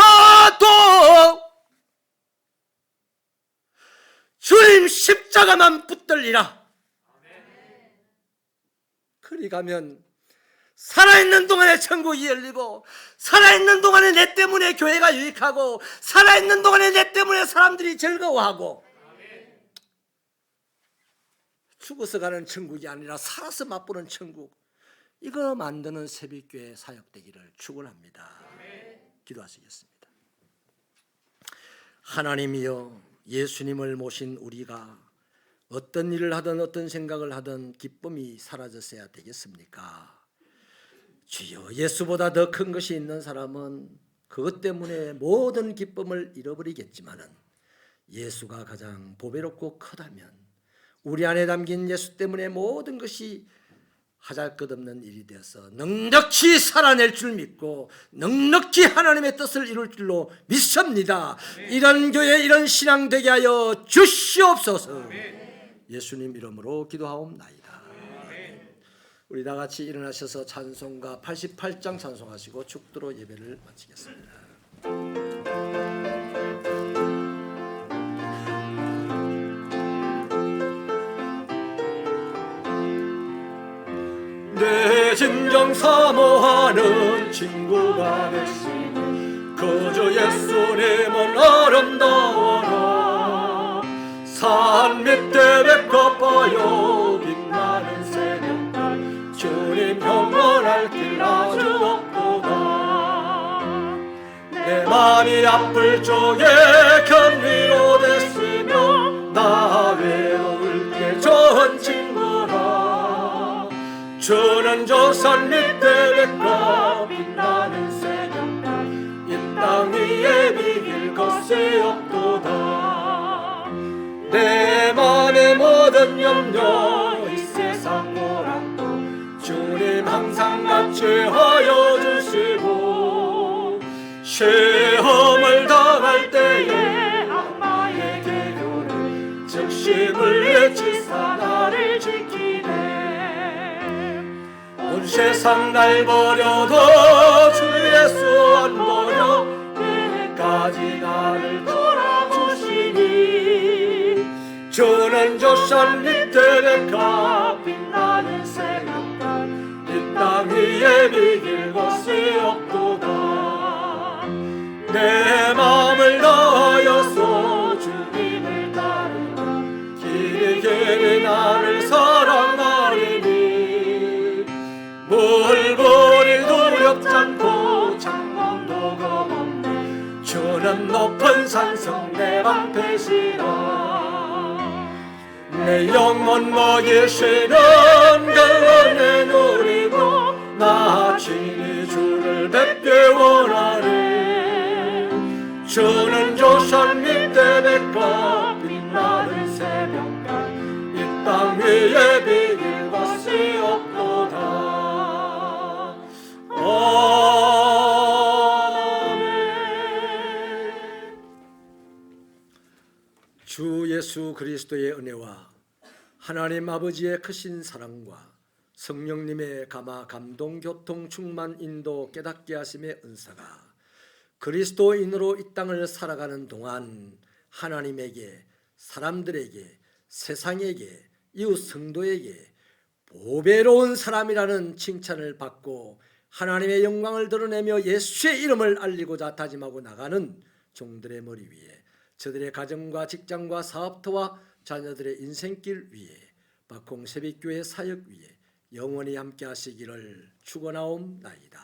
주님 십자가만 붙들리라. 그리 가면 살아있는 동안에 천국이 열리고, 살아있는 동안에 내 때문에 교회가 유익하고, 살아있는 동안에 내 때문에 사람들이 즐거워하고, 죽어서 가는 천국이 아니라 살아서 맛보는 천국, 이거 만드는 새벽교회 사역되기를 축원합니다. 기도하시겠습니다. 하나님이여, 예수님을 모신 우리가 어떤 일을 하든 어떤 생각을 하든 기쁨이 사라졌어야 되겠습니까? 주여, 예수보다 더 큰 것이 있는 사람은 그것 때문에 모든 기쁨을 잃어버리겠지만은 예수가 가장 보배롭고 크다면 우리 안에 담긴 예수 때문에 모든 것이 하잘것없는 일이 되어서 넉넉히 살아낼 줄 믿고 넉넉히 하나님의 뜻을 이룰 줄로 믿습니다. 이런 교회, 이런 신앙 되게 하여 주시옵소서. 예수님 이름으로 기도하옵나이다. 우리 다 같이 일어나셔서 찬송가 88장 찬송하시고 축도로 예배를 마치겠습니다. 내 진정 사모하는 친구가 됐으니 그저 예수님은 아름다워라. 산 밑에 백합하여 빛나는 새벽달 주님 평안할 길 아주 없도다. 내 맘이 아플 적에 큰 위로 됐으며 나 외로울 때 좋은 친구라. 주는 저 산 밑에 백합 빛나는 새벽달 이 땅 위에 비길 것이 없도다. 내 맘의 모든 염려 이 세상 오락도 주님 항상 같이 하여 주시고 시험을 당할 때에 악마의 계교를 즉시 물리치사 나를 지키네. 온 세상 날 버려도 주 예수 안 버려 끝까지 나를 돌아보시니 주는 저 산 밑에 백합 빛나는 새벽달 이 땅 위에 비길 것이 없도다. 내 마음을 다하여서 주님을 따르라. 길이 길이 나를 사랑하리니 물불이 두렵지 않고 창문도 겁없네. 주는 높은 산성 내 방패시라. 내 영혼 먹이시는 그 은혜 누리고 나 친히 주를 뵙게 원하네. 주는 저 산 밑에 백합 빛나는 새벽달 이 땅 위에 비길 것이 없도다. 아멘. 주 예수 그리스도의 은혜와 하나님 아버지의 크신 사랑과 성령님의 감화 감동 교통 충만 인도 깨닫게 하심의 은사가 그리스도인으로 이 땅을 살아가는 동안 하나님에게, 사람들에게, 세상에게, 이웃 성도에게 보배로운 사람이라는 칭찬을 받고 하나님의 영광을 드러내며 예수의 이름을 알리고자 다짐하고 나가는 종들의 머리 위에, 저들의 가정과 직장과 사업터와 자녀들의 인생길 위에, 박홍세빛교회 사역 위에 영원히 함께 하시기를 축원하옵나이다.